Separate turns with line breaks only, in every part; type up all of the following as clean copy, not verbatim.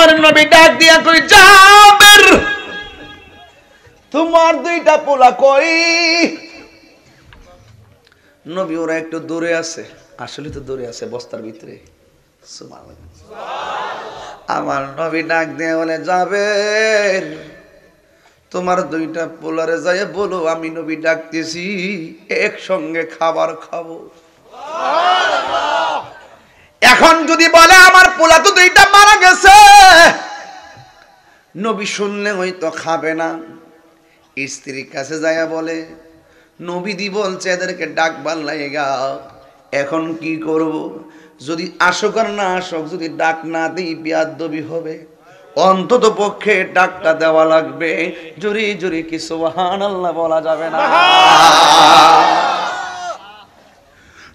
আমার নবী ডাক দিয়া কই, জাবের তোমার দুইটা পোলা কই? নবী ওরা একটু দূরে আছে, আসলে তো দূরে আছে বস্তার ভিতরে। আমার নবী ডাক দিয়ে বলে, জাবের তোমার দুইটা পোলারে যায় বলো আমি নবী ডাকতেছি, একসঙ্গে খাবার খাবো। এখন যদি বলে আমার পোলা তো দুইটা মারা গেছে, নবী শুনলে হয়তো খাবে না। স্ত্রীর কাছে যায় বলে, নবীদি বলছে এদেরকে ডাক বাংলায় গা, এখন কি করব? যদি আসুক আর না আসুক, যদি ডাক না দিই বিয়াদবি হবে, অন্তত পক্ষে ডাকটা দেওয়া লাগবে। জোরে জোরে কি সুবহানাল্লাহ বলা যাবে না?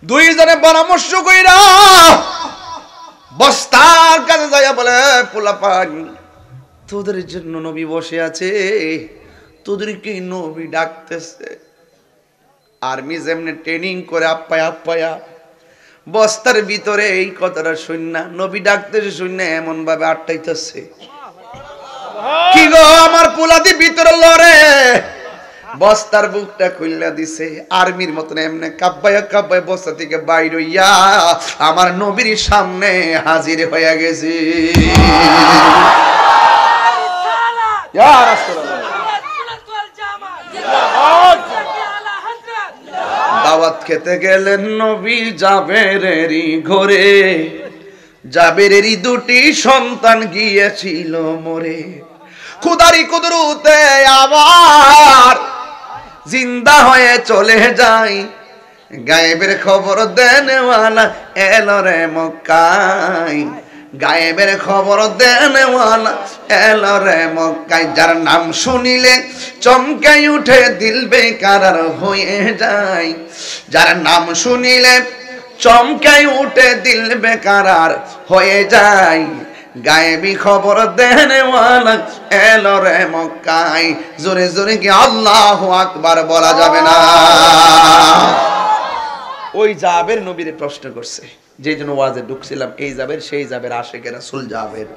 দুইজনে পরামর্শ কইরা বস্তার কাছে যাইয়া বলে, পোলাপান তোদের জন্য নবী বসে আছে, তোদেরকে নবী ডাকতেছে। আর্মি যেমনি ট্রেনিং করে আপ্পায়া আপ্পায়া বস্তার ভিতরে এই কথাটা শুননা, নবী ডাকতেছে শুননা এমন ভাবে আটটাইতেছে। কি গো আমার পোলাদি ভিতরে লড়ে, বস্তার বুকটা খুললা দিছে, আর্মির মতন এমনি কাব্বায়া কাব্বায় বস্তা থেকে বাইর হইয়া আমার নবীর সামনে হাজির হয়ে গেছে। ইয়া রাসূলুল্লাহ, দাওয়াত খেতে গেলেন নবী জাবেরেরই ঘরে, জাবেরেরই দুটি সন্তান গিয়েছিল মরে। খুদারি কুদরতে আবার জিন্দা হয়ে চলে যায়, গায়েবের খবর দেনওয়ালা এলো রে মক্কায়, গায়েবের খবর দেনওয়ালা এলো রে মক্কায়। যার নাম শুনিলে চমকে উঠে দিল বেকারার হয়ে যায়, যার নাম শুনিলে চমকে উঠে দিল বেকারার হয়ে যায়, গায়েবী খবর দেনওয়ালা এলো রে মক্কায়। জোরে জোরে কি আল্লাহু আকবার বলা যাবে না? ওই জাবের নবীরে প্রশ্ন করছে, যেই জন্য ওয়াজে ঢুকছিলাম, এই জাবের সেই জাবের আশিকে রাসূল জাবের।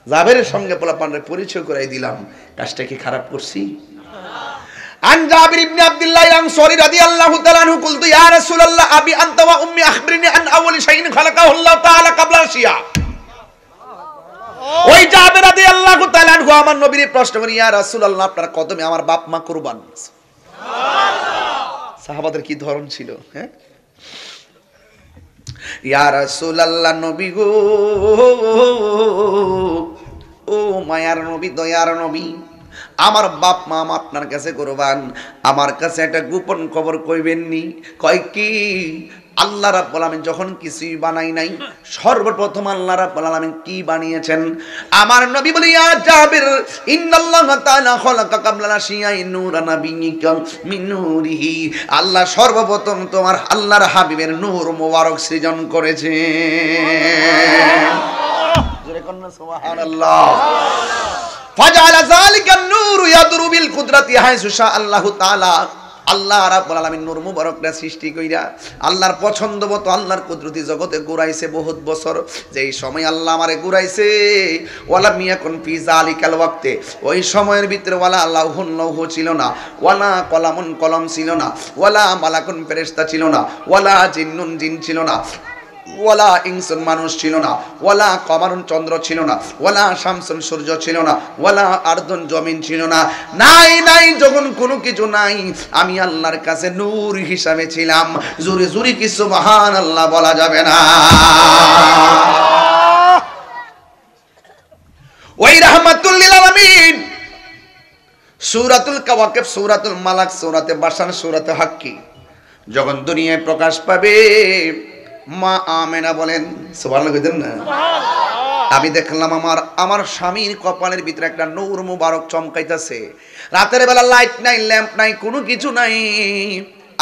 জাবেরের সঙ্গে পোলাপানরে পরিচয় করাই দিলাম, কাজটা কি খারাপ করছি? আন জাবির ইবনে আব্দুল্লাহ আনসারী রাদিয়াল্লাহু তাআলা আনহু কুলতু ইয়া রাসূলুল্লাহ আবি আনতা ওয়া উম্মি আখবিরনি আন আউয়ালি শাইইন খালাকাহু আল্লাহু তাআলা ক্বাবলা আশিয়া। ওই জাবির রাদিয়াল্লাহু তাআলা আনহু আমার নবীর প্রশ্ন করি, ইয়া রাসূলুল্লাহ আপনার কদমে আমার বাপ মা কুরবান। সুবহানাল্লাহ, সাহাবাদের কি ধরন ছিল, হ্যাঁ? ইয়া রাসূলুল্লাহ নবী গো, ও মায়ার নবী, দয়ার নবী, আমার বাপ মা আপনার কাছে কুরবান, আমার কাছে একটা গোপন খবর কইবেন নি? কয় কি? আল্লাহ রাব্বুল আলামিন যখন কিছুই বানাই নাই, সর্বপ্রথম আল্লাহ রাব্বুল আলামিন কি বানিয়েছেন? আমার নবী বলে, ইয়া জাবির ইন্নাল্লাহা তাআলা খালাকা ক্বাবলা আশিয়াই নূরা নাবিয়্যিকা মিন নূরিহি, আল্লাহ সর্বপ্রথম তোমার আল্লাহর হাবিবের নূর মোবারক সৃজন করেছে। জোরে কন্না সুবহানাল্লাহ। ফাজালা যালিকান নূরু ইয়াদরু বিল কুদরাতি হাইসু শা আল্লাহু তাআলা, আল্লাহ রাব্বুল আলামিন নূর মুবারকটা সৃষ্টি কইরা আল্লাহর পছন্দ মতো আল্লাহর কুদরতি জগতে ঘুরাইছে বহুত বছর। যেই সময় আল্লাহ আমারে ঘুরাইছে, ওয়ালা মিয়াকুন ফি যালিকাল ওয়াক্তে, ওই সময়ের ভিতরে ওয়ালা লাউহুন লৌহ ছিল না, ওয়ালা কলামুন কলম ছিল না, ওয়ালা মালাকুন ফেরেশতা ছিল না, ওয়ালা জিন্নুন জিন ছিল না, ওয়ালা ইনসুন মানুষ ছিল না, ওয়ালা কমারুন চন্দ্র ছিল না, ওয়ালা শামসুন সূর্য ছিল না, ওয়ালা আরদুন জমিন ছিল না। নাই নাই যখন কোনো কিছু নাই, আমি আল্লাহর কাছে নূর হিসাবে ছিলাম। জোরে জোরে কি সুবহানাল্লাহ বলা যাবে না? ওই রাহমাতুল লিল আলামিন সূরাতুল কাওয়াকিব, সূরাতুল মালাক, সূরাতে বাশার, সূরাতে হাক্কি যখন দুনিয়ায় প্রকাশ পাবে, মা আমেনা বলেন সুবহানাল্লাহ কইতেন না? আমি দেখলাম আমার স্বামীর কপালের ভিতরে একটা নূর মুবারক চমকাইতেছে। রাতের বেলা লাইট নাই, ল্যাম্প নাই, কোনো কিছু নাই।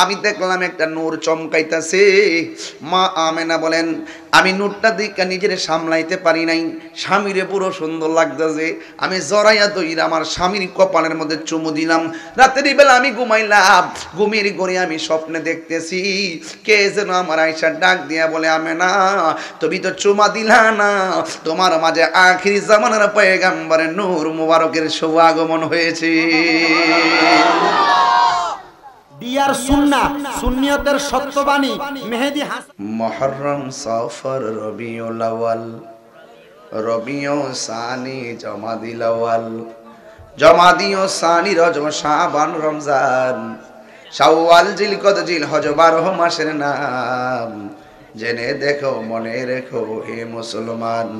আমি দেখলাম একটা নূর চমকাইতেছে। মা আমেনা বলেন আমি নূরটা দিকে নিজের সামলাইতে পারি নাই, স্বামীরে পুরো সুন্দর লাগতেছে। আমি জড়াইয়া দইরা আমার স্বামীর কপালের মধ্যে চুমু দিলাম। রাতের বেলা আমি ঘুমাইলাম, ঘুমের ঘরে আমি স্বপ্নে দেখতেছি কে যেন আমার আয়েশা ডাক দিয়া বলে আমেনা তুমি তো চুমা দিলা না, তোমার মাঝে আখিরি জামানার পয়গম্বরের নূর মুবারকের শুভ আগমন হয়েছে।
ডিয়ার সুন্নাহ সুন্নিয়তের সত্যবাণী মেহেদী হাসান।
মুহররম সফর রবিউল আউয়াল রবিউ সানি জমাদিল আউয়াল জমাদিউ সানি রজব শাবান রমজান শাওয়াল জিলকদ জিলহজ 12 মাসের নাম। জেনে দেখো মনে রেখো হে মুসলমান,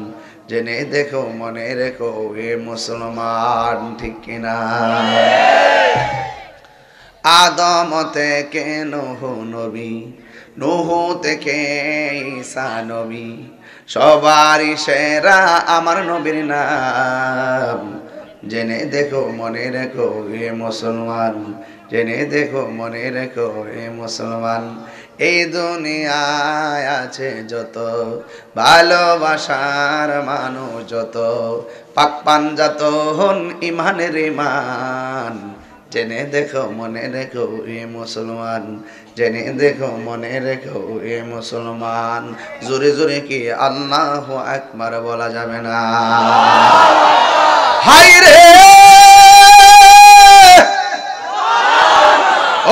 জেনে দেখো মনে রেখো হে মুসলমান, ঠিক কিনা? আদম থেকে নূহ নবী, নূহ থেকে ঈসা নবী, সবারই সেরা আমার নবীর নাম। জেনে দেখো মনে রেখো হে মুসলমান, জেনে দেখো মনে রেখো হে মুসলমান। এই দুনিয়ায় আছে যত ভালোবাসার মানুষ, যত পাক পাঞ্জাত হন ইমানের ইমান। জেনে দেখো মনে রেখো হে মুসলমান, জেনে দেখো মনে রেখো হে মুসলমান। জোরে জোরে কি আল্লাহু আকবার বলা যাবে না? হায় রে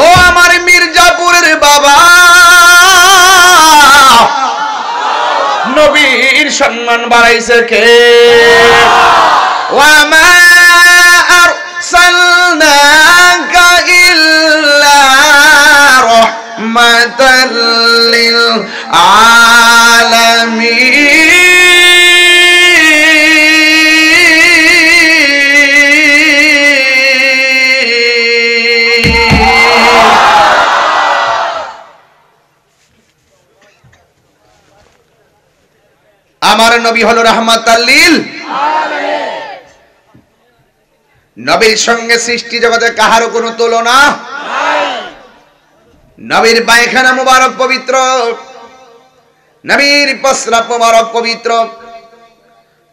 ও আমার মির্জাপুরের বাবা, নবীর সম্মান বাড়াইছে কে? ওয়া মা আরসালনাকা ইল্লা রাহমাতাল লিল আলামিন। আমার নবী হলো রাহমাতাল লিল আলামিন। নবীর সঙ্গে সৃষ্টি জগতে কাহারও কোনো তুলনা নাই। নবীর পায়খানা মুবারক পবিত্র, নবীর প্রস্রাব মুবারক পবিত্র,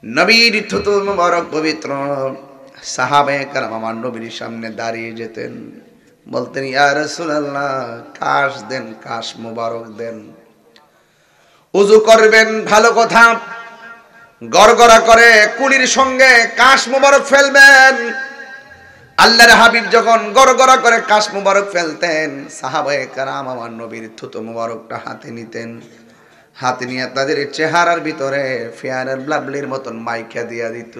নবীর থুতু মুবারক পবিত্র। সাহাবায়ে কেরাম আমার নবীর সামনে দাঁড়িয়ে যেতেন, বলতেন ইয়া রাসূলুল্লাহ কাশ দেন, কাশ মুবারক দেন। উযু করবেন ভালো কথা, গড়গড়া করে কুলির সঙ্গে কাশ মুবারক ফেলবেন। আল্লাহর হাবিব যখন গড়গড়া করে কাশ মুবারক ফেলতেন, সাহাবায়ে কেরাম আমার নবীর থুতু মুবারকটা হাতে নিতেন। হাতে নিয়ে তাদের চেহারার ভিতরে ফেয়ারের লাভলির মতন মাইকা দিয়া দিত।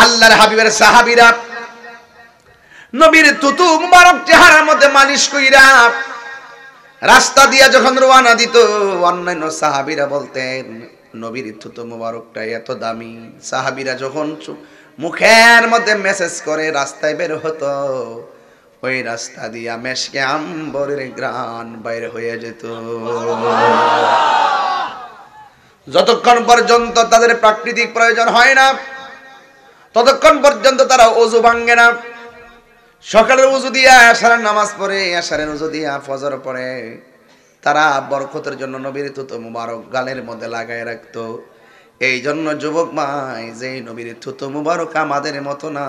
আল্লাহর হাবিবের সাহাবীরা নবীর থুতু মুবারক চেহারার মধ্যে মালিশ কইরা রাস্তা দিয়া যখন রওনা দিত, অন্যান্য সাহাবীরা বলতেন নবীর থুতু মুবারকটা এত দামি। সাহাবীরা যখন মুখের মধ্যে মেসেজ করে রাস্তায় বের হতো, ওই রাস্তা দিয়া মেশকে আম্বরের ঘ্রাণ বাইরে হয়ে যেত। যতক্ষণ পর্যন্ত তাদের প্রাকৃতিক প্রয়োজন হয় না, ততক্ষণ পর্যন্ত তারা ওযু ভাঙে না। সকালের ওযু দিয়া আশারের নামাজ পড়ে, আশারের ওযু দিয়া ফজর পড়ে, তারা বরকতের জন্য নবীর থুতু মুবারক গালের মধ্যে লাগায় রাখতো। এই জন্য যুবক ভাই, যে নবীর থুতু মুবারক আমাদের মতো না,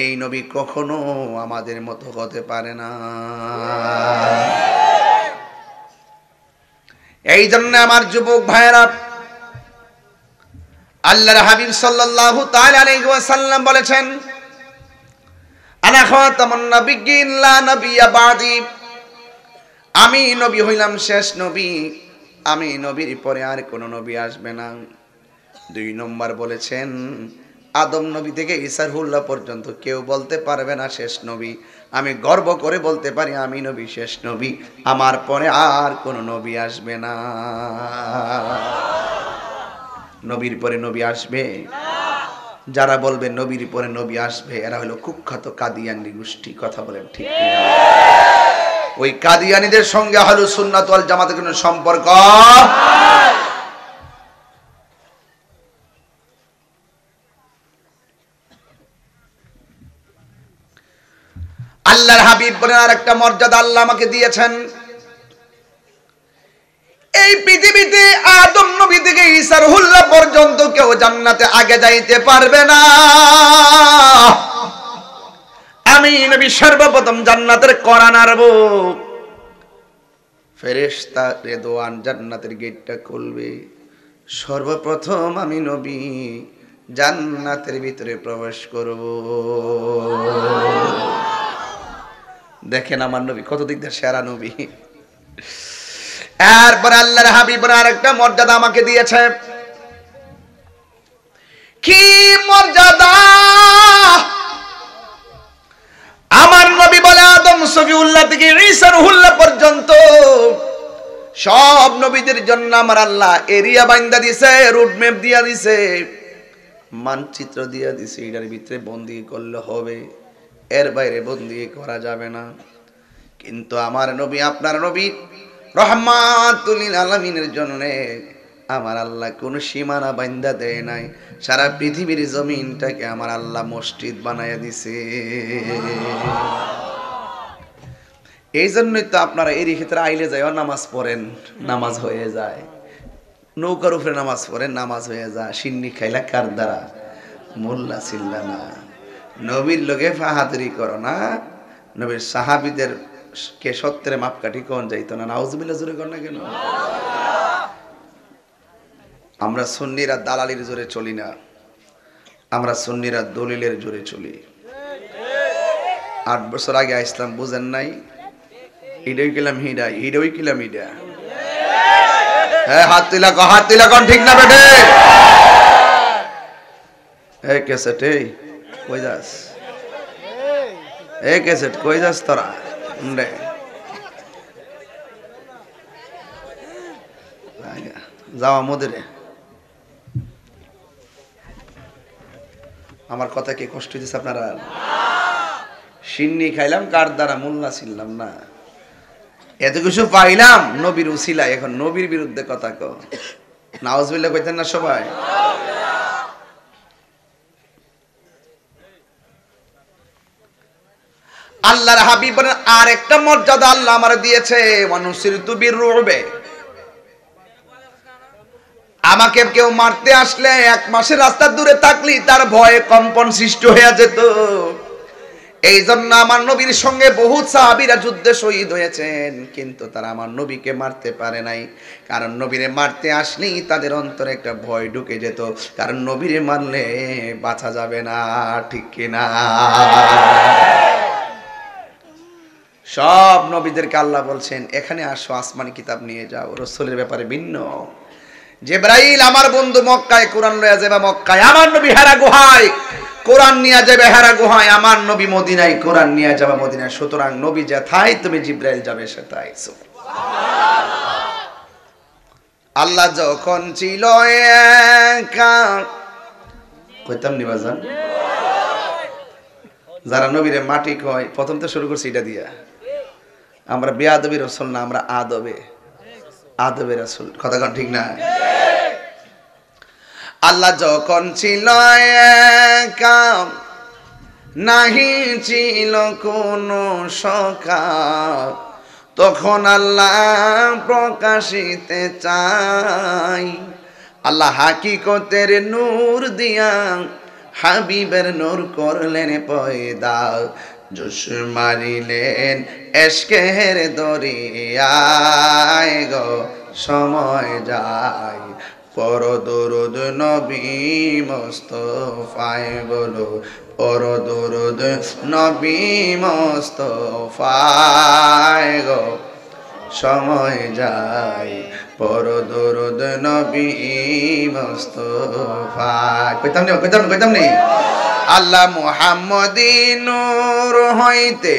এই নবী কখনো আমাদের মতো হতে পারে না। এই জন্য আমার যুবক ভাইরা, আল্লাহর হাবিব সাল্লাল্লাহু তাআলা আলাইহি ওয়াসাল্লাম বলেছেন আনা খাতামুন নাবিয়্যিন লা নাবিয়্যা বাদি, আমি নবী হইলাম শেষ নবী, আমি নবীর পরে আর কোন নবী আসবে না। 2 নম্বর বলেছেন আদম নবী থেকে ঈসা রুহুল্লাহ পর্যন্ত কেউ বলতে পারবে না শেষ নবী। আমি গর্ব করে বলতে পারি আমি নবী শেষ নবী, আমার পরে আর কোন নবী আসবে না। নবীর পরে নবী আসবে না। যারা বলবে নবীর পরে নবী আসবে, এরা হলো কুখ্যাত কাদিয়ানী গোষ্ঠী। কথা বলেন ঠিক কিনা? ওই কাদিয়ানীদের সঙ্গে আহলুস সুন্নাত ওয়াল জামাতের কোনো সম্পর্ক নাই। আল্লাহর হাবিব বলেন আরেকটা মর্যাদা আল্লাহ আমাকে দিয়েছেন, এই পৃথিবীতে আদম নবী থেকে ঈসা রুহুল্লাহ পর্যন্ত কেউ জান্নাতে আগে যাইতে পারবে না। আমি নবী সর্বপ্রথম জান্নাতের কড়া নাড়ব, ফেরেশতা রেদওয়ান জান্নাতের গেটটা খুলবে, সর্বপ্রথম আমি নবী জান্নাতের ভিতরে প্রবেশ করব। দেখেন আমার নবী কত দিক দিয়ে সেরা নবী। এরপরে আল্লাহর হাবিব আরেকটা মর্যাদা আমাকে দিয়েছে। কি মর্যাদা! আমার নবী বলে আদম সফিউল্লাহ থেকে ঈসা রুহুল্লাহ পর্যন্ত সব নবীদের জন্য আমার আল্লাহ এরিয়া বাইন্দা দিছে, রুট ম্যাপ দিয়া দিছে, মানচিত্র দিয়া দিছে, এটার ভিতরে বন্দি করলে হবে, এর বাইরে বন্দি করা যাবে না। কিন্তু আমার নবী আপনার নবী রহমাতুল লিল আলামিনের জন্য আমার আল্লাহ কোন সীমানা বাইন্দা দেয় নাই, সারা পৃথিবীর জমিনটাকে আমার আল্লাহ মসজিদ বানায়া দিছে। এই জন্যই তো আপনারা এরই ক্ষেত্রে আইলে যাইও নামাজ পড়েন, নামাজ হয়ে যায়, নৌকার উপরে নামাজ পড়েন, নামাজ হয়ে যায়। সিন্নি খাইলা কার দ্বারা? মোল্লা ছিল্লা না। নবীর লোকে ফাহাদুরি করো না, নবীর সাহাবীদের কে সত্যের মাপকাঠি কোন যাইতো না। নাউজুবিল্লাহ জোরে কর না কেন? আমরা সুন্নিরা দালালির জোরে চলি না, আমরা সুন্নিরা দলিলের জোরে চলি। 8 বছর আগে ইসলাম বুঝেন নাই, হিডই কিলাম হিডা, হিডই কিলাম হিডা। হ্যাঁ, হাত তুলা কোন ঠিক না বেটে? এই ক্যাসেট এই কই যাস? এই ক্যাসেট কই যাস তোরা? যাওয়া মদিরে। আমার কথা কি কষ্ট হইতেছে আপনারা? সিন্নি খাইলাম কার দ্বারা? মোল্লা ছিলাম না। এত কিছু পাইলাম নবীর উসিলায়, এখন নবীর বিরুদ্ধে কথা কও। নাউজুবিল্লাহ কইতেন না সবাই? আল্লাহর হাবিব বলেন আরেকটা মর্যাদা আল্লাহ আমার দিয়েছে, ওয়ানুসিরতু বিররুবে। আমাকে কেউ মারতে আসলে 1 মাসের রাস্তা দূরে থাকলি তার ভয়ে কম্পন সৃষ্টি হয়ে যেত। এই জন্য আমার নবীর সঙ্গে বহুত সাহাবীরা যুদ্ধে শহীদ হয়েছেন, কিন্তু তারা আমার নবীকে মারতে পারে নাই, কারণ নবীরে মারতে আসলেই তাদের অন্তরে একটা ভয় ঢুকে যেত, কারণ নবীরে মারলে বাঁচা যাবে না। ঠিক কিনা? সব নবীদেরকে আল্লাহ বলছেন এখানে আসো, আসমানি কিতাব নিয়ে যাও। রাসূলের ব্যাপারে ভিন্ন। জিবরাইল আমার বন্ধু মক্কায় কোরআন লয়ে যাবে মক্কায়, আমার নবী হেরা গুহায় কোরআন নিয়ে যাবে হেরা গুহায়, আমার নবী মদিনায় কোরআন নিয়ে যাবে মদিনায়। সুতরাং নবী যেথায় তুমি জিবরাইল যাবে সেটাই। আল্লাহ যখন ছিল একা, কইতাম নি বাজান, যারা নবীরে মাটি কয় প্রথম তো শুরু করছি এটা দিয়া। আমরা বেয়াদবি রাসূল না, আমরা আদবে রাসূল। কথা কোন ঠিক না? আল্লাহ যখন ছিল একা, নাহি ছিল কোনো সখা, তখন আল্লাহ প্রকাশিতে চাই। আল্লাহ হাকিকতের নূর দিয়া হাবিবের নূর করলেন পয়দা, জোশ মারিলেন এশকের দরিয়ায় গো সময় যায়। পর দরুদ নবী মুস্তাফায়, বলো পর দরুদ নবী মুস্তাফায় গো সময় যায়। পর দরুদ নবী মুস্তাফায়। কইতাম নি আল্লাহ মুহাম্মদী নূর হইতে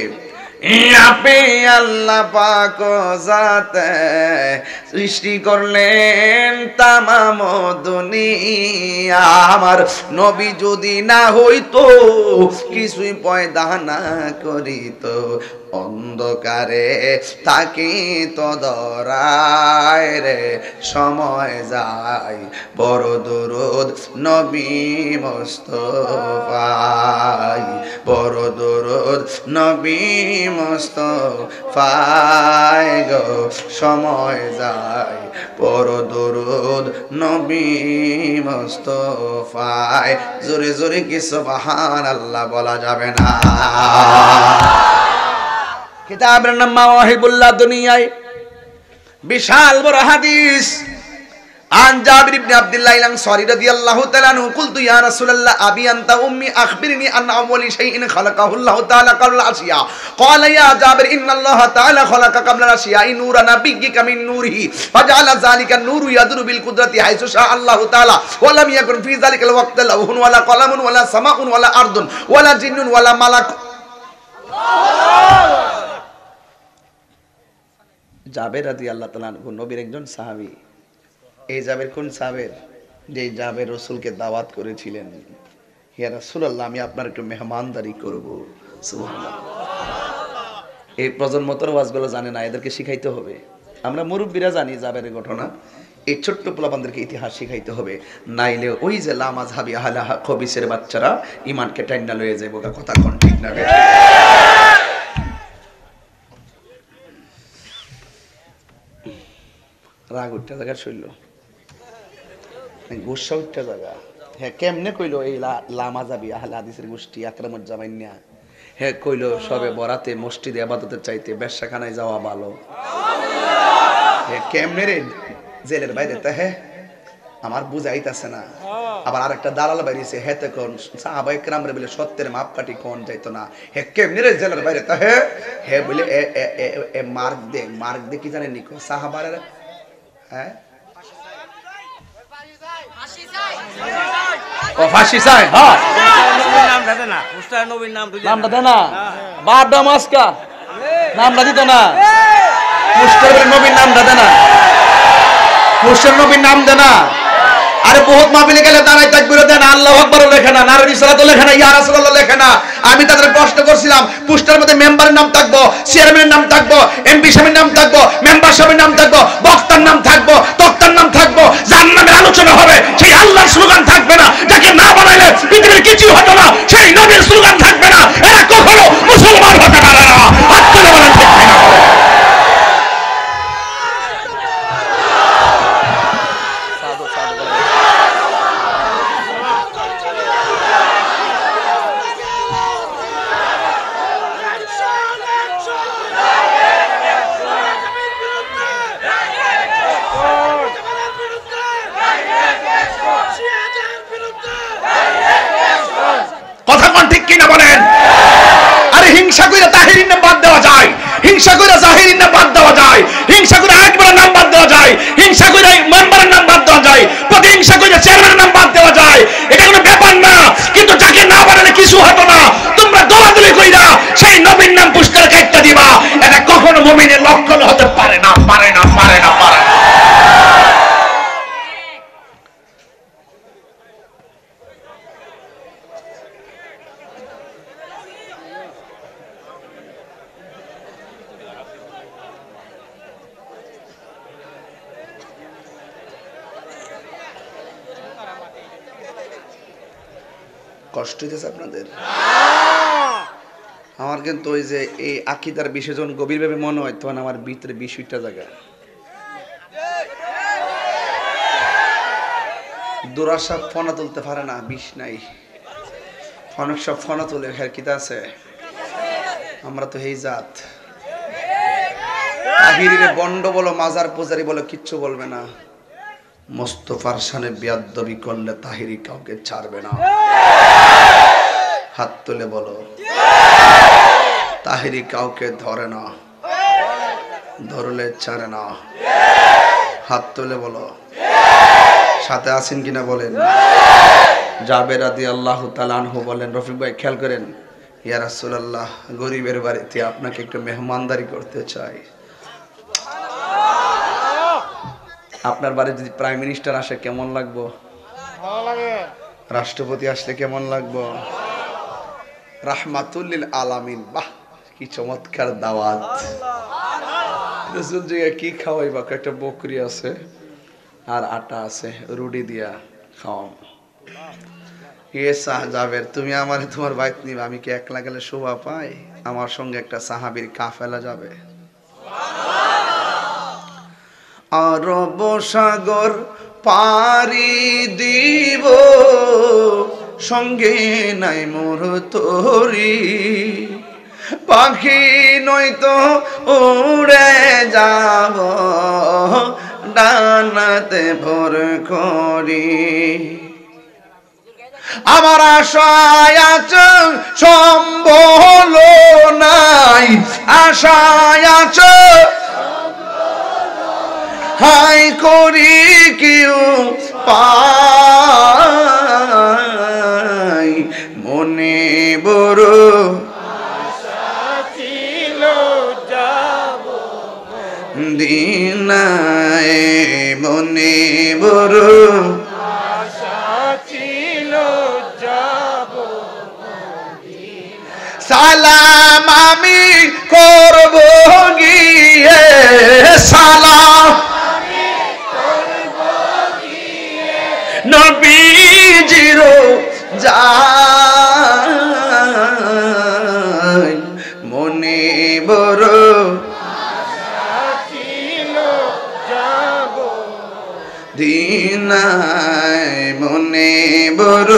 আপে আল্লাহ পাক জাতে সৃষ্টি করলেন তামাম দুনিয়া। আমার নবী যদি না হইতো, কিছুই পয়দা না করিত, অন্ধকারে তাকি তো দরায় রে সময় যায় বড় দরুদ নবী মুস্তাফায় বড় দরুদ নবী মুস্তাফায় গো সময় যায় বড় দরুদ নবী মুস্তাফায় জোরে জোরে কি সুবহানাল্লাহ বলা যাবে না কিতাবের নাম মাওয়াহিবুল্লাহ দুনিয়ায় বিশাল বড় হাদিস عن جابر بن عبد الله الأنصاري رضي الله تعالى عنه قلت يا رسول الله أبي أنت أمي أخبرني عن أول شيء خلقه الله تعالى قبل الأشياء قال يا جابر إن الله تعالى خلق قبل الأشياء نور نبيك من نوره فجعل ذلك النور يدور بالقدرة حيث شاء الله تعالى ولم يكن في ذلك الوقت لوح ولا قلم ولا سماء ولا أرض ولا جن ولا ملك জাবের রাদিয়াল্লাহু তাআলা আনহু নবীর একজন সাহাবী এই জাবের কোন সাহাবের যে জাবের রাসূলকে দাওয়াত করেছিলেন ইয়া রাসূলুল্লাহ আমি আপনার একটু মেহমানদারি করব সুবহানাল্লাহ এই প্রজন্ম তো ওয়াজগুলো জানে না এদেরকে শিখাইতে হবে আমরা মুরব্বিরা জানি জাবেরের ঘটনা এই ছোট্ট পোলাপানদেরকে ইতিহাস শিখাইতে হবে নাইলে ওই যে লা মাযহাবি আহলে খবিসের বাচ্চারা ঈমানকে টাইনা লয়ে যাইবো কথা কোন ঠিক না বেঠিক রাগ উঠতে জায়গা শৈল গুসা উঠতে জায়গা হ্যাঁ কেমনে কইলো এই লামা যাবি আহলে হাদিসের গোষ্ঠী আকরামুজ্জামাইন্যা হ্যাঁ কইলো সবে বরাতে মসজিদে ইবাদতের চাইতে বেশ্যাখানায় যাওয়া ভালো হ্যাঁ কেমনে রে জেলের বাইরে তা হ্যাঁ আমার বুঝাইতাছে না আবার আরেকটা দালাল বাইরেছে হেতে কোন সাহাবায়ে কেরামরে বলে সত্যের মাপকাঠি কোন যাইতো না হে কেমনে রে জেলের বাইরে তা হ্যাঁ হে বলে এ মার্ক দে কি জানেন নি সাহাবারে হ্যাঁ ও ফাঁসি চাই হ্যাঁ নামটা দে না মুস্তাফা নবীর নামটা দে না বারডা মাসকা নামটা দিত না মুস্তাফা নবীর নামটা দে না মুস্তাফা নবীর নাম দে না আরে বহুত মাহফিলে গেলে দাঁড়াই তাকবীর দেন আল্লাহু আকবার লেখে না নারী সালাত লেখে না ইয়া রাসূলুল্লাহ লেখে না আমি তাদের প্রশ্ন করছিলাম পোস্টারের মধ্যে মেম্বারের নাম থাকবো চেয়ারম্যানের নাম থাকবো এমপি সাহেবের নাম থাকবো মেম্বার সাহেবের নাম থাকবো বক্তার নাম থাকবো তক্তার নাম থাকবো জান্নাতের আলোচনা হবে সেই আল্লাহর স্লোগান থাকবে না যাকে না বানাইলে পৃথিবীর কিছু হতো না সেই নবীর স্লোগান থাকবে না এরা কখনো মুসলমান হতে পারে না আত্মীয় বলেন ঠিক না হিংসা করে তাহিরির নাম বাদ দেওয়া যায় হিংসা করে জাহিরির নাম বাদ দেওয়া যায় হিংসা করে আকবরের নাম বাদ দেওয়া যায় হিংসা করে মেম্বারের নাম বাদ দেওয়া যায় প্রতিহিংসা করে চেয়ারম্যানের নাম বাদ দেওয়া যায় এটা কোনো ব্যাপার না কিন্তু যাকে না বানালে কিছু হতো না তোমরা দলাদলি কইরা সেই নবীর নাম পুস্তার কাইটটা দিবা এটা কখনো মুমিনের লক্ষণ হতে পারে না পারে না পারে না পারে না কষ্ট হইতেছে আপনাদের আমার কিন্তু ওই যে এই আকীদার বিষয় যখন গভীরভাবে মনে হয় তখন আমার ভিতরে বিষয়টা জায়গা দুরাশা ফনা তুলতে পারে না বিষ নাই অনেক সব ফনা তুলে হের কিতা আছে আমরা তো এই জাত তাহিরিরে বন্ড বলো মাজার পূজারি বলো কিচ্ছু বলবে না মুস্তাফার শানে বেয়াদবি করলে তাহিরি কাউকে ছাড়বে না হাত তুলে বলো তাহিরি কাউকে ধরে না ধরলে ছাড়ে না হাত তুলে বলো সাথে আছেন কিনা বলেন জাবের রাদিয়াল্লাহু তাআলা আনহু বলেন রফিক ভাই খেয়াল করেন ইয়া রাসূলুল্লাহ গরিবের বাড়িতে আপনাকে একটু মেহমানদারি করতে চাই আপনার বাড়ি যদি প্রাইম মিনিস্টার আসে কেমন লাগবো ভালো লাগে রাষ্ট্রপতি আসলে কেমন লাগবো রাহমাতুল লিল আলামিন বাহ কি চমৎকার দাওয়াত। রাসূল জিজ্ঞাসা কি খাওয়াইবা? একটা বকরি আছে আর আটা আছে, রুটি দিয়া খাওয়াম। জাবের, তুমি আমার তোমার বাইক নিবে, আমি কি একলা গেলে শোভা পাই? আমার সঙ্গে একটা সাহাবীর কাফেলা যাবে। আরব সাগর পারি দিব, সঙ্গে নাই মোর তোরি, পাখি নয়তো উড়ে যাব ডানাতে ভর করি। আমার আশায় আছে সম্বল নাই, আশায় আছে হাই করি কেউ পাই, মনে বড় আশা ছিল যাব দিনায়, মনে বড় সালাম আমি করব গিয়ে, সালাম নবীজির যায়, মনে বড় আশা ছিল যাব দিনায়, মনে বড়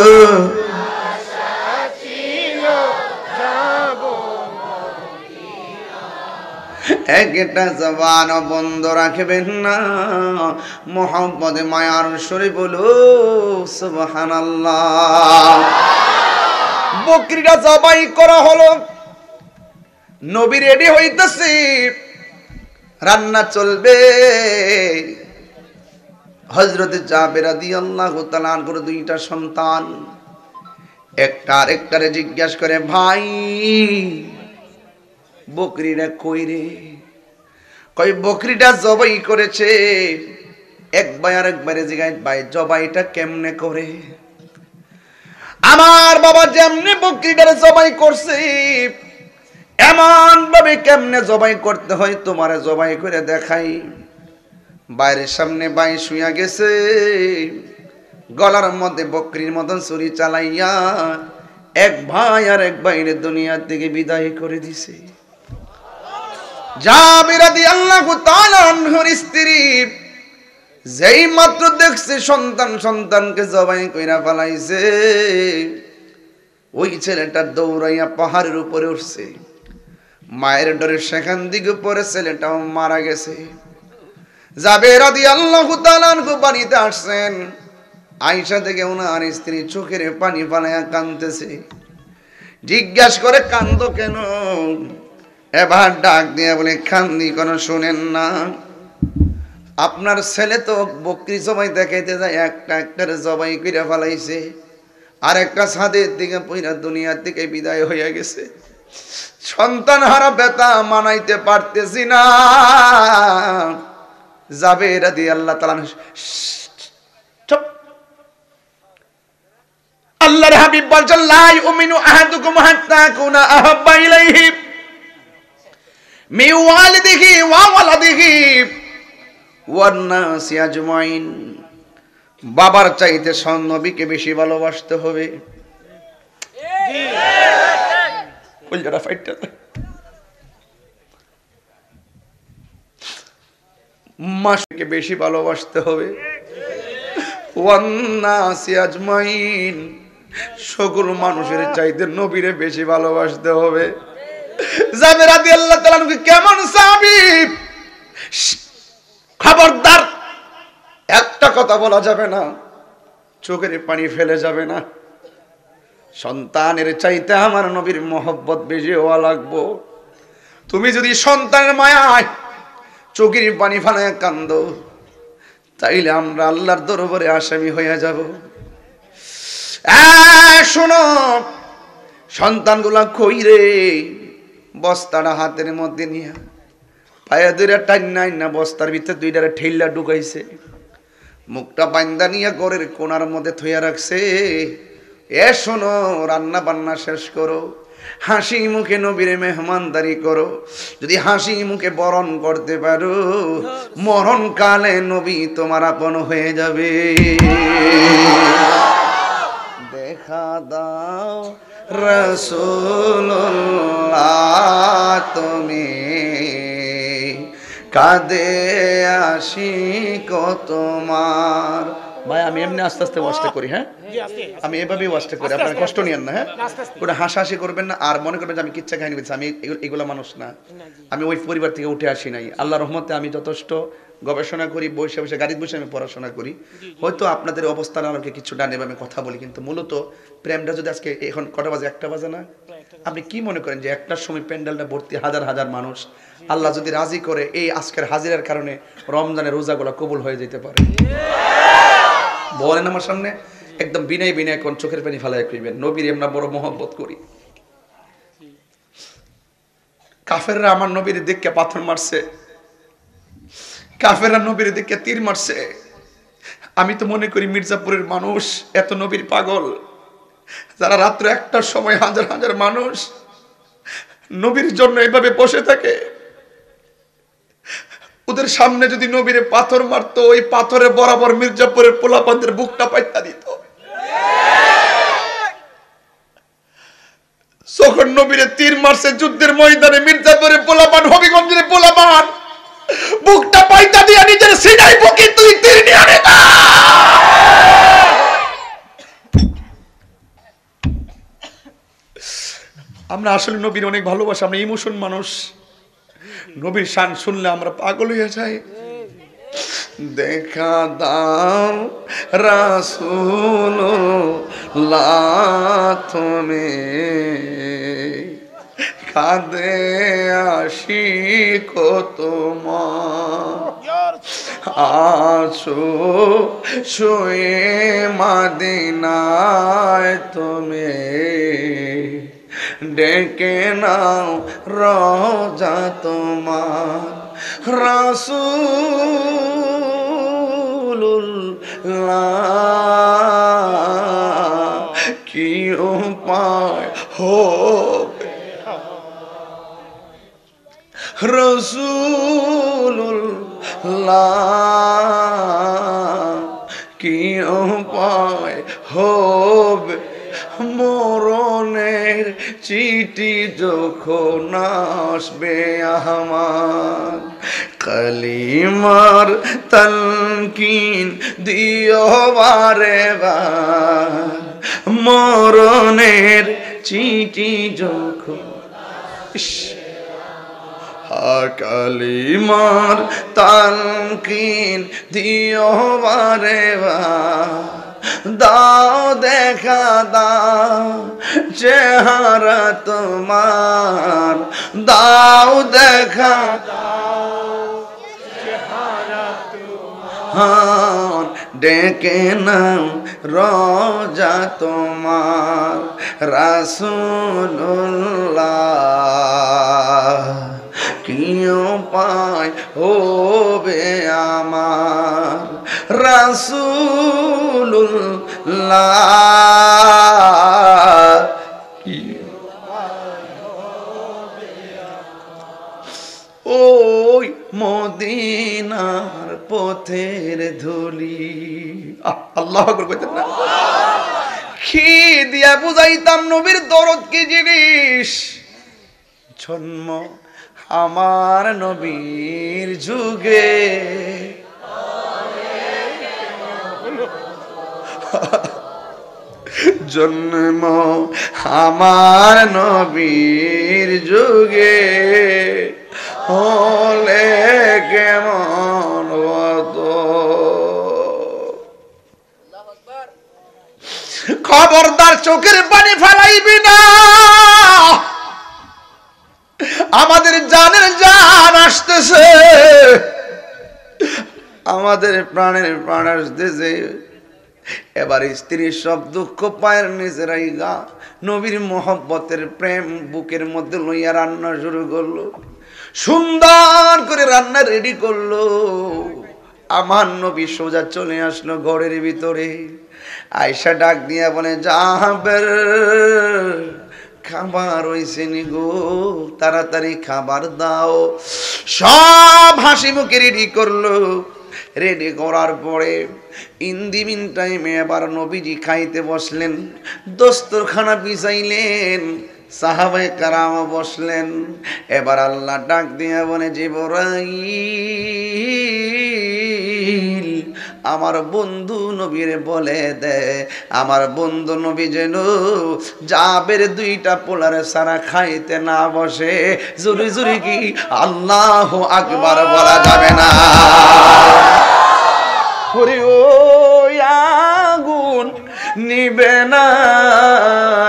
একটা জবান বন্ধ রাখবেন না, মোহাম্মদে মায়ার সরে বলো সুবহানাল্লাহ। বকরিটা জবাই করা হলো, নবী রেডি হইতেছে, রান্না চলবে। হযরত জাবের রাদিয়াল্লাহু তাআলা আনহুর দুইটা সন্তান, একটা আরেকটারে জিজ্ঞাসা করে, ভাই বকরিটা কই রে? কই বকরিটা জবাই করেছে। এক ভাই আর একবারে জিগায়, ভাই জবাইটা কেমনে করে? আমার বাবা যেমনে বকরিটারে জবাই করছে এমন ভাবে কেমনে জবাই করতে হয় তোমারে জবাই করে দেখাই। বাইরের সামনে ভাই শুয়া গেছে, গলার মধ্যে বকরির মতন ছুরি চালাইয়া এক ভাই আর এক ভাইয়ের দুনিয়া থেকে বিদায় করে দিছে। জাবের রাদিয়াল্লাহু তাআলা আনহুর স্ত্রী যেই মাত্র দেখছে সন্তানকে জবাই কইরা ফেলাইছে, ওই ছেলেটা দৌড়াইয়া পাহাড়ের উপরে উঠছে। মায়ের ডরে সেখান দিকে পরে ছেলেটাও মারা গেছে। জাবের রাদিয়াল্লাহু তাআলা আনহু বাড়িতে আসছেন, আয়েশা থেকে ওনার স্ত্রী চোখের পানি ফালাইয়া কাঁদতেছে। জিজ্ঞাসা করে, কান্দো কেন? এবার ডাক দিয়া বলে, কান্দি কেন শুনেন না? আপনার ছেলে তো বকরি জবাই দেখাইতে যায়, একটা জবাই কইরা ফেলাইছে, আর একটা ছাদের দিকে পইরা দুনিয়ার থেকে বিদায় হইয়া গেছে। সন্তান হারা ব্যথা মানাইতে পারতেছি না। জাবের রাদিয়াল্লাহু তাআলা আল্লাহর হাবিব বলছেন, লা ইউমিনু আহাদুকুম হাত্তা কুনা আহাব্বা ইলাইহি মিন ওয়ালিদিহি ওয়া ওয়ালাদিহি ওয়ান নাসি আজমাইন। বাবার চাইতে নবীকে বেশি ভালোবাসতে হবে। কলজাটা ফাইটটা মাকে বেশি ভালোবাসতে হবে। ওয়ান নাসি আজমাইন, সকল মানুষের চাইতে নবীরে বেশি ভালোবাসতে হবে। জাবের রাদিয়াল্লাহু তাআলা কেমন সাহাবী, খবরদার একটা কথা বলা যাবে না, চোখের পানি ফেলে যাবে না। সন্তানের চাইতে আমার নবীর মহব্বত বেশি হওয়া লাগবো। তুমি যদি সন্তানের মায়ায় চোখের পানি ফেলায় কান্দো, তাইলে আমরা আল্লাহর দরবারে আসামি হয়ে যাব। শোনো, সন্তানগুলা কই রে? বস্তাটা হাতের মধ্যে নিয়ে পায়ে দুইটা টাইন নাই না, বস্তার ভিতরে দুইটা ঠেল্লা ঢুকাইছে, মুখটা বান্দা নিয়ে ঘরের কোনার মধ্যে থইয়া রাখছে। শোনো, রান্না বান্না শেষ করো, হাসি মুখে নবীর মেহমানদারি করো। যদি হাসি মুখে বরণ করতে পারো, মরণকালে নবী তোমার আপন হয়ে যাবে। দেখা দাও রাসূলুল্লাহ তুমি, কাঁদে আশিক তোমার। ভাই আমি এমনি আস্তে আস্তে ওয়াজটা করি, হ্যাঁ আমি এভাবেই ওয়াজটা করি, আপনারা কষ্ট নিয়েন না, হ্যাঁ ওটা হাসাহাসি করবেন না। আর মনে করবেন যে আমি কিচ্ছা কাহিনী বলছি, আমি এগুলা মানুষ না, আমি ওই পরিবার থেকে উঠে আসি নাই। আল্লাহর রহমতে আমি যথেষ্ট গবেষণা করি, বসে বসে গাড়িতে বসে আমি পড়াশোনা করি। হয়তো আপনাদের অবস্থান আমাকে কিছুটা নেবে, আমি কথা বলি, কিন্তু মূলত প্রেমটা যদি আজকে এখন কটা বাজে, 1টা বাজে না, আপনি কি মনে করেন যে 1টার সময় প্যান্ডেলটা ভর্তি হাজার হাজার মানুষ, আল্লাহ যদি রাজি করে এই আজকের হাজিরার কারণে রমজানের রোজাগুলো কবুল হয়ে যেতে পারে? বলেন আমার সামনে একদম বিনয় বিনয় কোন চোখের পানি ফেলায় কইবেন, নবীর আমরা বড় মহব্বত করি। কাফেররা আমার নবীর দিকে পাথর মারছে, কাফেররা নবীর দিকে তীর মারছে। আমি তো মনে করি মির্জাপুরের মানুষ এত নবীর পাগল, যারা রাত্রে 1টার সময় হাজার হাজার মানুষ নবীর জন্য এভাবে বসে থাকে, ওদের সামনে যদি নবীরে পাথর মারতো, ওই পাথরে বরাবর মির্জাপুরের পোলাপানদের বুকটা পাইতা দিত। যখন নবীরে তীর মারছে যুদ্ধের ময়দানে, মির্জাপুরের পোলাপান, হবিগঞ্জের পোলাপান বুকটা পাইতা দিয়ে নিজের সিনাই বুকে তুই তীর নিয়ে আনে না। আমরা আসলে নবীর অনেক ভালোবাসি, আমরা ইমোশন মানুষ, নবীর শান শুনলে আমরা পাগল হয়ে যাই। দেখা দাও রাসূলুল্লাহ তুমি, কাঁদে আশিক তোমার, আছো শুয়ে মদিনায় তুমি, ডেকে নাও রোজা তোমার। রাসূলুল্লাহ কি উপায় হবে, রাসূলুল্লাহ কি উপায় হবে, মরণের চিঠি যখন আসবে আমার, কালিমার তালকিন দিও বারে বার, মরণের চিঠি যখন, কালিমার তালকিন দিও বারে বার, দাও দেখা দাও চেহারা তোমার, দাও দেখা তোমার, ডেকে নাও রোজা তোমার। রাসূলুল্লাহ কি উপায় হবে আমার, রাসূলুল্লাহ কি ওই মদিনার পথের ধুলি। আল্লাহু আকবার কইতেন না, কি দিয়া বুঝাইতাম নবীর দরদ কি জিনিস। জন্ম আমার নবীর যুগে, জন্ম আমার নবীর যুগে, হলে কেমন হতো। খবরদার চোখের পানি ফেলাইবি না, আমাদের জানের জান আসতেছে, আমাদের প্রাণের প্রাণ আসতেছে। এবার স্ত্রীর সব দুঃখ পায়ের নিচে রাইগা নবীর মোহব্বতের প্রেম বুকের মধ্যে লইয়া রান্না শুরু করলো, সুন্দর করে রান্না রেডি করলো। আমার নবী সোজা চলে আসলো ঘরের ভিতরে, আয়েশা ডাক দিয়া বলে, জাবের খাবার হইছে নি গো, তাড়াতাড়ি খাবার দাও। সব হাসি মুখে রেডি করলো। রেডি করার পরে ইন দি মিন টাইমে এবার নবীজি খাইতে বসলেন, দস্তরখানা বিছাইলেন, সাহাবায়ে কেরাম বসলেন। এবার আল্লাহ ডাক দিয়া বলে, জিবরাইল আমার বন্ধু নবীরে বলে দে, আমার বন্ধু নবী যেন জাবের দুইটা পোলারে সারা খাইতে না বসে। জোরে জোরে কি আল্লাহু আকবার বলা যাবে না? ওরে ও আগুন নিবে না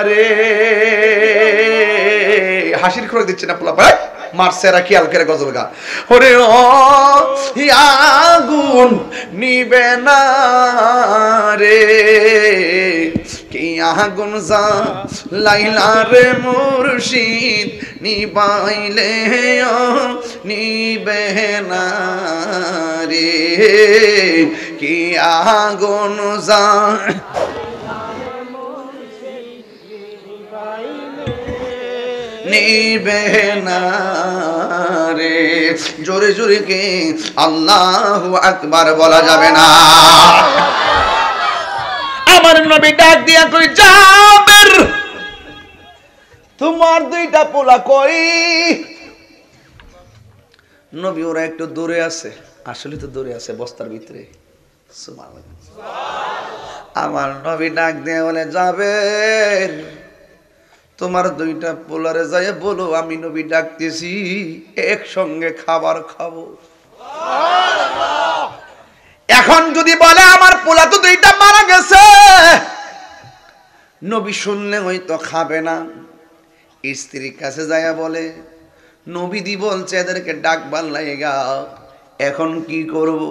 রে। হাসির খোরাক দিচ্ছে না পোলা ভাই, মারছেরা খেয়াল করে গজল গা। ওরে ও আগুন নিবে না রে, কি আগুন যা লাইলা রে মুর্শিদ, নিবাইলে নিবে না রে, কি আগুন যা নিবে না রে। জোরে জোরে কে আল্লাহু আকবার বলা যাবে না? আমার নবী ডাক দিয়া কই, জাবের তোমার দুইটা পোলা কই? নবী ওরা একটু দূরে আছে, আসলে তো দূরে আছে বস্তার ভিতরে। সুবহানাল্লাহ। আমার নবী ডাক দিয়া বলে, জাবের তোমার দুইটা পোলারে যায় বলো আমি নবী ডাকতেছি, একসঙ্গে খাবার খাবো। এখন যদি বলে আমার পোলা তো দুইটা মারা গেছে, নবী শুনলে হয়তো খাবে না। স্ত্রীর কাছে যায় বলে, নবীদি বলছে এদেরকে ডাকবার লাগা, এখন কি করব?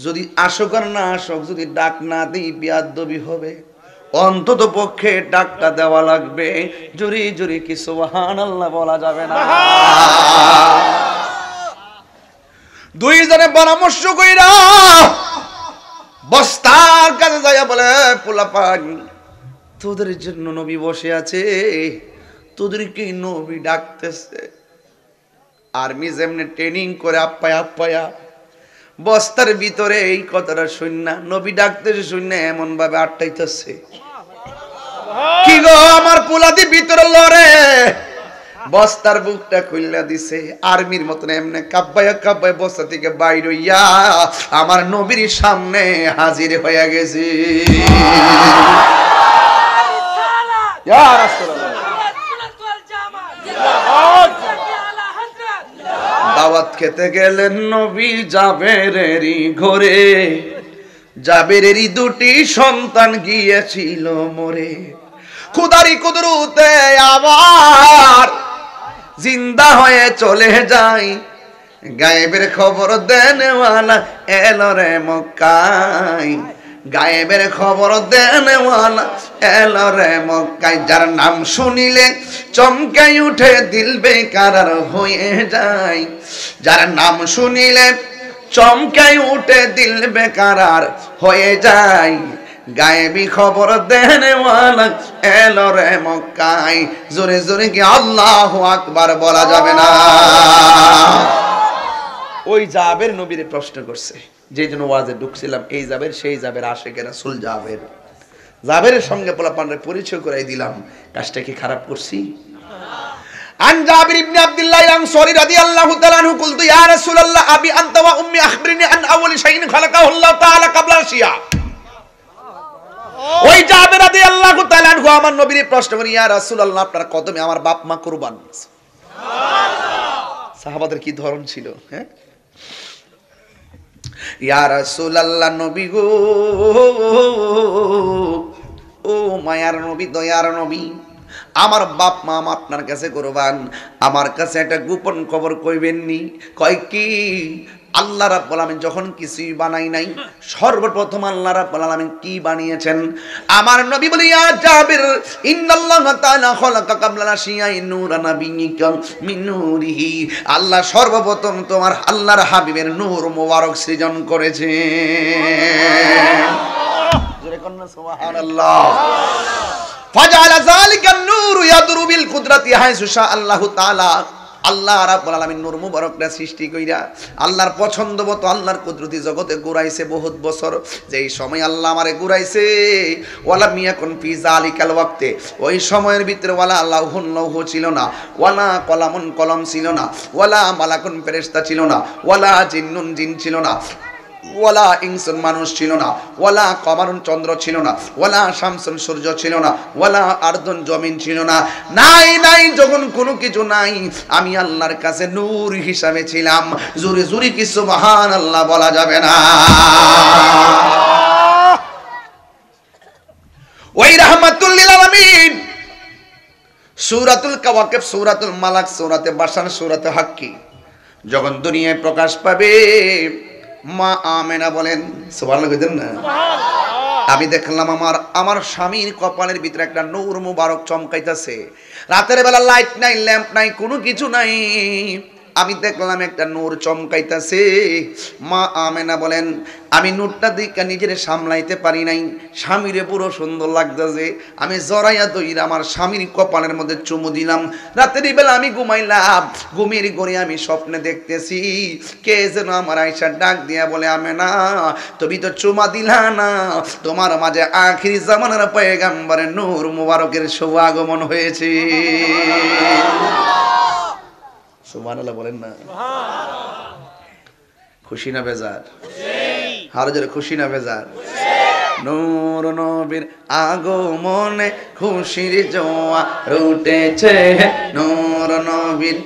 যদি আসুক আর না আসুক, যদি ডাক না দিই বেয়াদবি হবে, অন্তত পক্ষে ডাকটা দেওয়া লাগবে। জোরে জোরে কি সুবহানাল্লাহ বলা যাবে না? দুইজনে পরামর্শ কইরা বস্তার কাছে যাইয়া বলে, পোলাপান তোদের জন্য নবী বসে আছে, তোদেরকে নবী ডাকতেছে। আর্মি যেমনি ট্রেনিং করে আপ্পায়া আপ্পায়া বস্তার ভিতরে এই কথাটা শুননা, নবী ডাকতেছে শুননা এমন ভাবে আটটাইতেছে। কি গো আমার পোলাদি ভিতরে লড়ে, বস্তার বুকটা খুললা দিছে, আর্মির মতন এমনি কাব্বায়া কাব্বায় বস্তা থেকে বাইর হইয়া আমার নবীর সামনে হাজির হয়ে গেছে। ইয়া রাসূলুল্লাহ, দাওয়াত খেতে গেলেন নবী জাবেরেরই ঘরে, জাবেরেরই দুটি সন্তান গিয়েছিল মরে। খুদারি কুদরতে আবার জিন্দা হয়ে চলে যায়, গায়েবের খবর দেনওয়ালা এলো রে মক্কায়, গায়েবের খবর দেনওয়ালা এলো রে মক্কায়। যার নাম শুনিলে চমকাই উঠে দিল বেকারার হয়ে যায়, যার নাম শুনিলে চমকাই উঠে দিল বেকারার হয়ে যায়, গায়েবী খবর দেনওয়ালা এলো রে মক্কায়। জোরে জোরে কি আল্লাহু আকবার বলা যাবে না? ওই জাবের নবীরে প্রশ্ন করছে, যে জন্য ওয়াজে ঢুকছিলাম, এই জাবের সেই জাবের আশিকে রাসূল জাবের। জাবেরের সঙ্গে পোলাপানরে পরিচয় করাই দিলাম, কাজটা কি খারাপ করছি? আন জাবির ইবনে আব্দুল্লাহ আনসারী রাদিয়াল্লাহু তাআলা আনহু কুলতু ইয়া রাসূলুল্লাহ আবি আনতা ওয়া উম্মি আখবিরনি আন আউয়ালি শাইইন খালাকাহু আল্লাহু তাআলা ক্বাবলা আশিয়া। ওই জাবির রাদিয়াল্লাহু তাআলা আনহু আমার নবীর প্রশ্ন করি, ইয়া রাসূলুল্লাহ আপনার কদমে আমার বাপ মা কুরবান। সুবহানাল্লাহ। সাহাবাদের কি ধরন ছিল, হ্যাঁ? ইয়া রাসূলুল্লাহ নবী গো, ও মায়ার নবী, দয়ার নবী, আমার বাপ মা আপনার কাছে কুরবান, আমার কাছে একটা গোপন খবর কইবেননি? কয় কি? আল্লাহ রাব্বুল আলামিন যখন কিছুই বানাই নাই, সর্বপ্রথম আল্লাহ রাব্বুল আলামিন কি বানিয়েছেন? আমার নবী বলে, ইয়া জাবির ইন্নাল্লাহ তাআলা খালাকা ক্বাবলা শিয়াই নূরা নাবিয়্যিকা মিন নূরিহি, আল্লাহ সর্বপ্রথম তোমার আল্লাহর হাবিবের নূর মোবারক সৃজন করেছেন। জোরে কন্না সুবহানাল্লাহ। ফাজালা যালিকান নূর ইয়াদরু বিল কুদরাতি হাইসু শা আল্লাহু তাআলা। আল্লাহ রাব্বুল আলামিন নূর মুবারকটা সৃষ্টি কইরা আল্লাহর পছন্দ মতো আল্লাহর কুদরতি জগতে ঘুরাইছে বহুত বছর। যেই সময় আল্লাহ আমারে ঘুরাইছে, ওয়ালা মিয়াকুন ফি যালিকাল ওয়াক্তে, ওই সময়ের ভিতরে ওয়ালা লাউহুন লৌহ ছিল না, ওয়ালা কলামুন কলম ছিল না, ওয়ালা মালাকুন ফেরেশতা ছিল না, ওয়ালা জিন্নুন জিন ছিল না, ওয়ালা ইনসুন মানুষ ছিল না, ওয়ালা কমারুন চন্দ্র ছিল না, ওয়ালা শামসুন সূর্য ছিল না, ওয়ালা আরদুন জমিন ছিল না। নাই নাই যখন কোনো কিছু নাই, আমি আল্লাহর কাছে নূর হিসাবে ছিলাম। জোরে জোরে কি সুবহানাল্লাহ বলা যাবে না? ওই রাহমাতুল লিল আলামিন সূরাতুল কাওয়াকিব, সূরাতুল মালাক, সূরাতে বাশার, সূরাতে হাক্কি যখন দুনিয়ায় প্রকাশ পাবে, মা আমেনা বলেন সুবহানাল্লাহ কইতেন না? আমি দেখলাম আমার স্বামীর কপালের ভিতরে একটা নূর মুবারক চমকাইতেছে। রাতের বেলা লাইট নাই, ল্যাম্প নাই, কোনো কিছু নাই, আমি দেখলাম একটা নূর চমকাইতেছে। মা আমেনা বলেন আমি নূরটা দেখে নিজের সামলাইতে পারি নাই, স্বামীরে পুরো সুন্দর লাগতেছে, আমি জড়াইয়া দইরা আমার স্বামীর কপালের মধ্যে চুমু দিলাম। রাতের বেলা আমি ঘুমাইলাম, ঘুমের ঘরে আমি স্বপ্নে দেখতেছি কে যেন আমার আয়েশা ডাক দিয়া বলে, আমেনা তুমি তো চুমা দিলা না, তোমার মাঝে আখিরি জামানার পয়গম্বরের নূর মুবারকের শুভ আগমন হয়েছে। সুবহানাল্লাহ বলেন না? খুশি না বেজার? আরো জোরে খুশি না বেজার? নূর নবীর আগমনে খুশির জোয়ার উঠেছে, নূর নবীর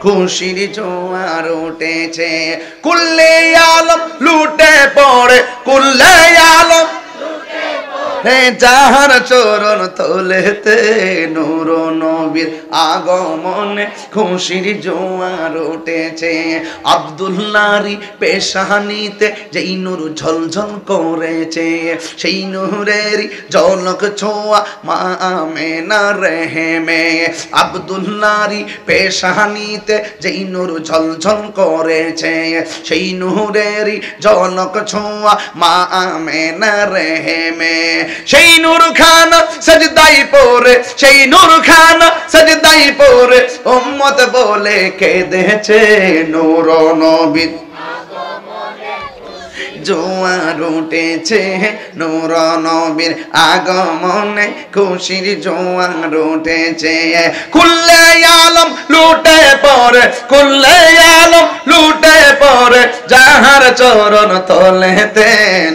খুশির জোয়ার উঠেছে। কুল্লে আলম লুটে পড়ে, কুল্লে আলম হে যাহার চরণ তলেতে, নূর নবীর আগমনে খুশির জোয়ার উঠেছে। আব্দুল্লাহরি পেশানিতে যেই নূর ঝলঝল করেছে, সেই নূরেরই ঝলক ছোঁয়া মা আমেনার রেহেমে। আব্দুল্লাহরি পেশানিতে যেই নূর ঝলঝল করেছে, সেই নূরেরই ঝলক ছোঁয়া মা আমেনার রেহেমে। সেই নূর খানা সাজদাই পড়ে, সেই নূর খানা সাজদাই পড়ে উম্মত বলে কেঁদেছে, নূর নবীর জোয়ার উঠেছে, নূর নবীর আগমনে খুশির জোয়ার উঠেছে। কুল্লে আলম লুটে পড়ে, কুল্লে আলম লুটে পড়ে যাহার চরণ তলেতে,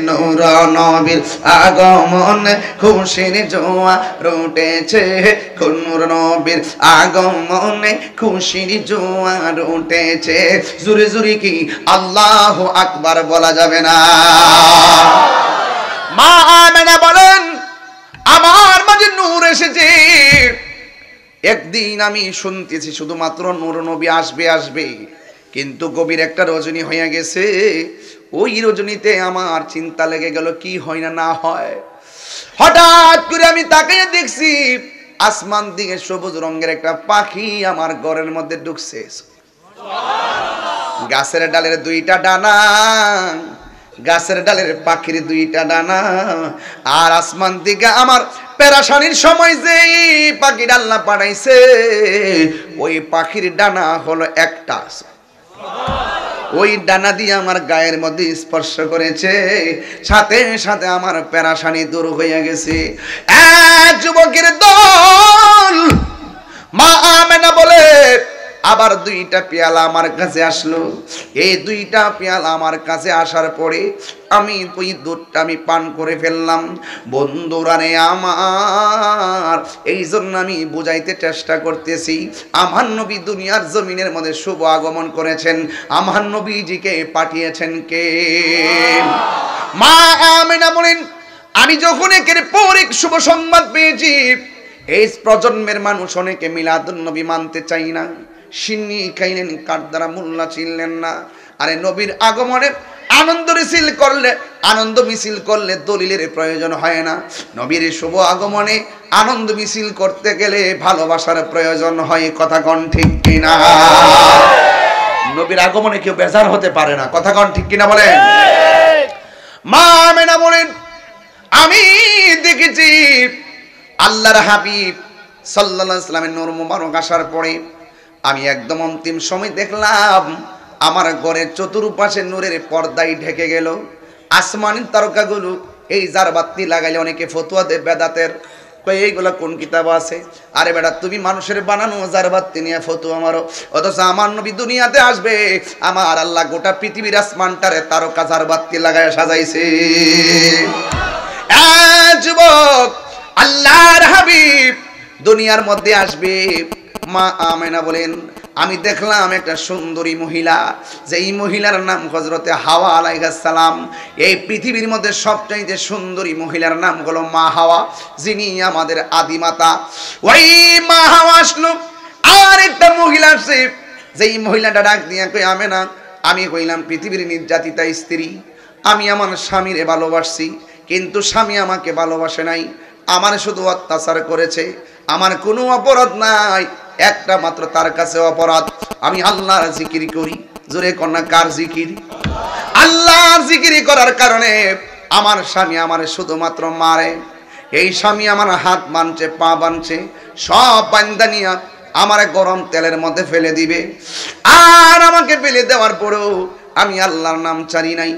নূর নবীর আগমনে খুশির জোয়ার উঠেছে, নূর নবীর আগমনে খুশির জোয়ার উঠেছে। জুরে জুরে কি আল্লাহু আকবার বলা যাবে না? মা আমেনা বলেন আমার মাঝে নূর এসেছে। একদিন আমি শুনতেছি শুধুমাত্র নূর নবী আসবে আসবে, কিন্তু গভীর একটা রজনী হয়ে গেছে। ওই রজনীতে আমার চিন্তা লেগে গেল কি হয় না না হয়। হঠাৎ করে আমি তাকিয়ে দেখছি আসমান দিকে সবুজ রঙের একটা পাখি আমার ঘরের মধ্যে ঢুকছে। গাছের ডালের দুইটা ডানা, গাছের ডালের পাখির দুইটা ডানা, আর আসমান দিকে আমার পেরাশানির সময় যেই পাখি ডালনা পাঠাইছে, ওই পাখির ডানা হলো একটা। ওই ডানা দিয়ে আমার গায়ের মধ্যে স্পর্শ করেছে, সাথে সাথে আমার পেরাশানি দূর হয়ে গেছে। এক যুবকের দল মা আমেনা বলে আবার দুইটা পেয়ালা আমার কাছে আসলো। এই দুইটা পেয়ালা আমার কাছে আসার পরে আমি ওই দুধটা আমি পান করে ফেললাম। বন্ধুরা রে আমার, এই জন্য আমি বুঝাইতে চেষ্টা করতেছি আমার নবী দুনিয়ার জমিনের মধ্যে শুভ আগমন করেছেন। আমার নবীজিকে পাঠিয়েছেন কে? মা আমেনা বলেন আমি যখন একের পর এক শুভ সংবাদ পেয়েছি, এই প্রজন্মের মানুষ অনেকে মিলাদুন নবী মানতে চাই না, সিন্নি খাইলেন, কার দ্বারা মোল্লা চিনলেন না। আরে নবীর আগমনে আনন্দ মিছিল করলে, আনন্দ মিছিল করলে দলিলের প্রয়োজন হয় না। নবীর শুভ আগমনে আনন্দ মিছিল করতে গেলে ভালোবাসার প্রয়োজন হয়। কথা কন ঠিক কিনা? নবীর আগমনে কেউ বেজার হতে পারে না। কথা কন ঠিক কিনা বলেন? মা আমেনা বলেন আমি দেখেছি আল্লাহর হাবিব সাল্লাল্লাহু আলাইহি ওয়াসাল্লামের নূর মুবারক আসার পরে আমি একদম অন্তিম সময় দেখলাম আমার ঘরের চতুর্পাশে নূরের পর্দায় ঢেকে গেল। আসমানের তারকাগুলো এই জারবাতি লাগাইলে অনেকে ফতোয়া দেয় বেদাতের, কই এইগুলা কোন কিতাব আছে? আরে বেটা, তুমি মানুষের বানানো জারবাতি নিয়ে ফতোয়া মারো, অথচ আমার নবী দুনিয়াতে আসবে, আমার আল্লাহ গোটা পৃথিবীর আসমানটারে তারকা জারবাতি লাগায় সাজাইছে। যুবক, আল্লাহর হাবিব দুনিয়ার মধ্যে আসবে। মা আমেনা বলেন, আমি দেখলাম একটা সুন্দরী মহিলা, যে এই মহিলার নাম হযরতে হাওয়া আলাইহিস সালাম। এই পৃথিবীর মধ্যে সবচাইতে সুন্দরী মহিলার নাম হলো মা হাওয়া, যিনি আমাদের আদিমাতা। ওই মা হাওয়া আসলো, আর একটা মহিলা আসছে, যেই মহিলাটা ডাক দিয়া কই, আমেনা, আমি কইলাম পৃথিবীর নির্যাতিতা স্ত্রী, আমি আমার স্বামীরে ভালোবাসছি, কিন্তু স্বামী আমাকে ভালোবাসে নাই, আমার শুধু অত্যাচার করেছে, আমার কোনো অপরাধ নাই, একটা মাত্র তার কাছে অপরাধ, আমি আল্লাহর জিকির করি। জোরে কন্যা, কার জিকির? আল্লাহর জিকির করার কারণে আমার স্বামী আমারে শুধুমাত্র মারে। এই স্বামী আমার হাত বানছে, পা বানছে, সব বান্দা নিয়া আমার গরম তেলের মধ্যে ফেলে দিবে। আর আমাকে ফেলে দেওয়ার পরেও আমি আল্লাহর নাম ছাড়ি নাই।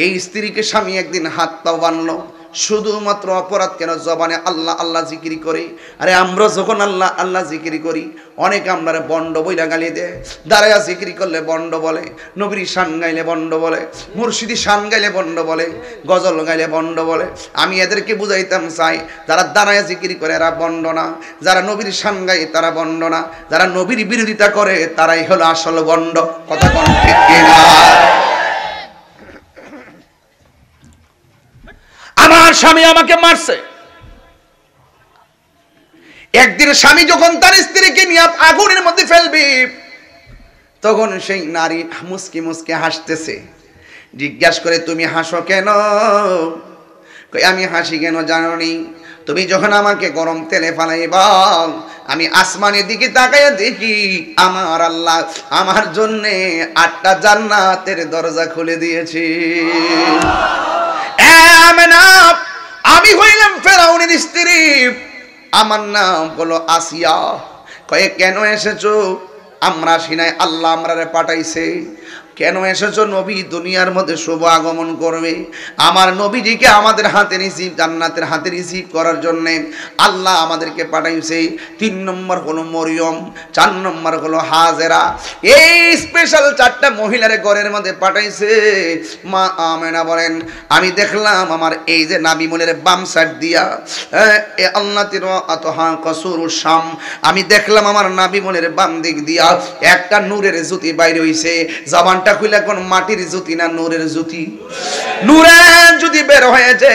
এই স্ত্রীকে স্বামী একদিন হাত পাও বানলো, শুধুমাত্র অপরাধ কেন? জবানে আল্লাহ আল্লাহ জিকিরি করে। আরে আমরা যখন আল্লাহ আল্লাহ জিকিরি করি, অনেকে আমরা বন্ড বইলা গালি দেয়, দাঁড়ায়া জিকিরি করলে বন্ড বলে, নবীর শান গাইলে বন্ড বলে, মুর্শিদি শান গাইলে বন্ড বলে, গজল গাইলে বন্ড বলে। আমি এদেরকে বুঝাইতাম চাই, যারা দাঁড়ায়া জিকিরি করে এরা বন্ড না, যারা নবীর শান গায় তারা বন্ড না, যারা নবীর বিরোধিতা করে তারাই হলো আসল বন্ড। কথা কোন ঠিক কিনা? আমার স্বামী আমাকে মারছে। একদিন স্বামী যখন তার স্ত্রীকে নিয়ে আগুনের মধ্যে ফেলবে, তখন সেই নারী মুস্কি মুস্কি হাসতেছে। জিজ্ঞাসা করে, তুমি হাসো কেন? কই, আমি হাসি কেন জানোনি? তুমি যখন আমাকে গরম তেলে ফালাইবা, আমি আসমানের দিকে তাকাইয়া দেখি আমার আল্লাহ আমার জন্যে 8টা জান্নাতের দরজা খুলে দিয়েছে। আমি হইলাম ফেরাউনের স্ত্রী, আমার নাম হলো আসিয়া। কয়ে, কেন এসেছো? আমরা সিনাই, আল্লাহ আমরারে পাঠাইছে। কেন এসেছো? নবী দুনিয়ার মধ্যে শুভ আগমন করবে, আমার নবীজিকে আমাদের হাতে রিসিভ, জান্নাতের হাতে রিসিভ করার জন্যে আল্লাহ আমাদেরকে পাঠাইছে। 3 নম্বর হলো মরিয়ম, 4 নম্বর হলো হাজেরা। এই স্পেশাল 4টা মহিলার ঘরের মধ্যে পাঠাইছে। মা আমেনা বলেন, আমি দেখলাম আমার এই যে নাবিমুলের বাম সাইড দিয়া আল্লাহ তিরআতহা কসুরুশ শাম, আমি দেখলাম আমার নাবিমুলের বাম দিক দিয়া একটা নূরের জ্যোতি বাইরে হইছে। জবানটা খুলে কোন মাটির জ্যোতি না নূরের জ্যোতি? নূরের জ্যোতি বের হয়েছে।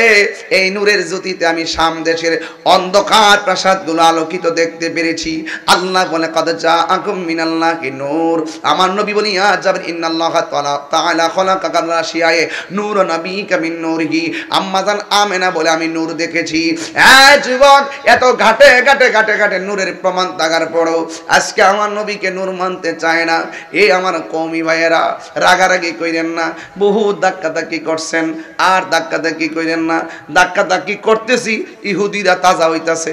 এই নূরের জ্যোতিতে আমি শাম দেশের অন্ধকার প্রাসাদগুলো আলোকিত দেখতে পেরেছি। আল্লাহ বলে, কদ জাআকুম মিনাল্লাহি নূর। আমার নবী বলি, ইয়া জাবর ইন্নাল্লাহ তাআলা খলাকাকা রাশিয়ায়ে নূর নবিকা মিন নূরিহি। আম্মাজান আমেনা বলে, আমি নূর দেখেছি। যুবক, এত ঘাটে ঘাটে ঘাটে ঘাটে নূরের প্রমাণ থাকার পরও আজকে আমার নবীকে নূর মানতে চায় না। এই আমার কওমি ভাইয়েরা, রাগারাগি কইরেন না, বহু ধাক্কাধাক্কি করছেন, আর ধাক্কাধাক্কি কইরেন না। ধাক্কাধাক্কি করতেছি, ইহুদিরা তাজা হইতাছে,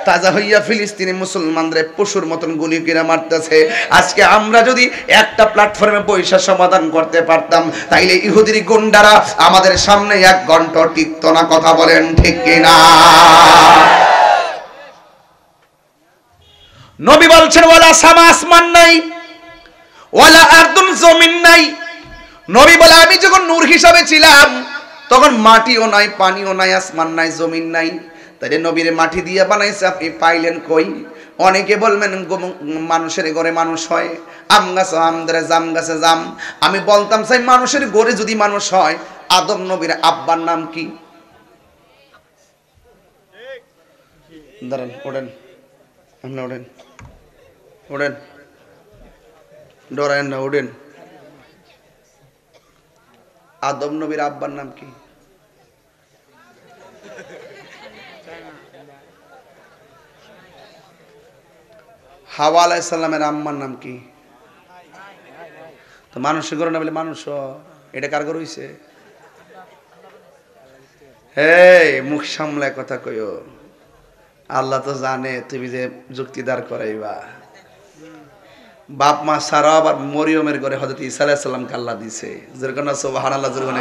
তাজা হইয়া ফিলিস্তিনি মুসলমানদের পশুর মতন গুলি করে মারতেছে। আজকে আমরা যদি একটা প্ল্যাটফর্মে বৈশা সমাধান করতে পারতাম, তাইলে ইহুদির গুন্ডারা আমাদের সামনে 1 ঘন্টা টিকতো না। কথা বলেন ঠিক কিনা? নবী বলছেন, ওয়ালা সামা, আসমান নাই, ওয়ালা আরদুন, জমিন নাই। নবী বলে, আমি যখন নূর হিসাবে ছিলাম তখন মাটিও নাই, পানিও নাই, আসমান নাই, জমিন নাই। তাই নবীর মাটি দিয়ে বানাইছে, আপনি পাইলেন কই? অনেকে বলবেন মানুষের ঘরে মানুষ হয়, আম গাছে আম ধরে, জাম গাছে জাম। আমি বলতাম চাই, মানুষের ঘরে যদি মানুষ হয়, আদম নবীর আব্বার নাম কি? দাঁড়ান, ওঠেন, আপনারা ওঠেন, ওঠেন, ডরায়েন না, ওঠেন। আদম নবীর আব্বার নাম কি? হাওয়া আলাইহিস সালামের আম্মার নাম কি? তো মানুষের ঘরে না বলে মানুষ, এটা কার ঘর হইছে? মুখ সামলায় কথা কইও। আল্লাহ তো জানে তুমি যে যুক্তিদার করাইবা। বাপ মা সারা আবার মরিয়মের ঘরে হযরত ঈসা আলাইহিস সালামকে আল্লাহ দিছে, যেরকম না সুবহানাল্লাহ যেরকম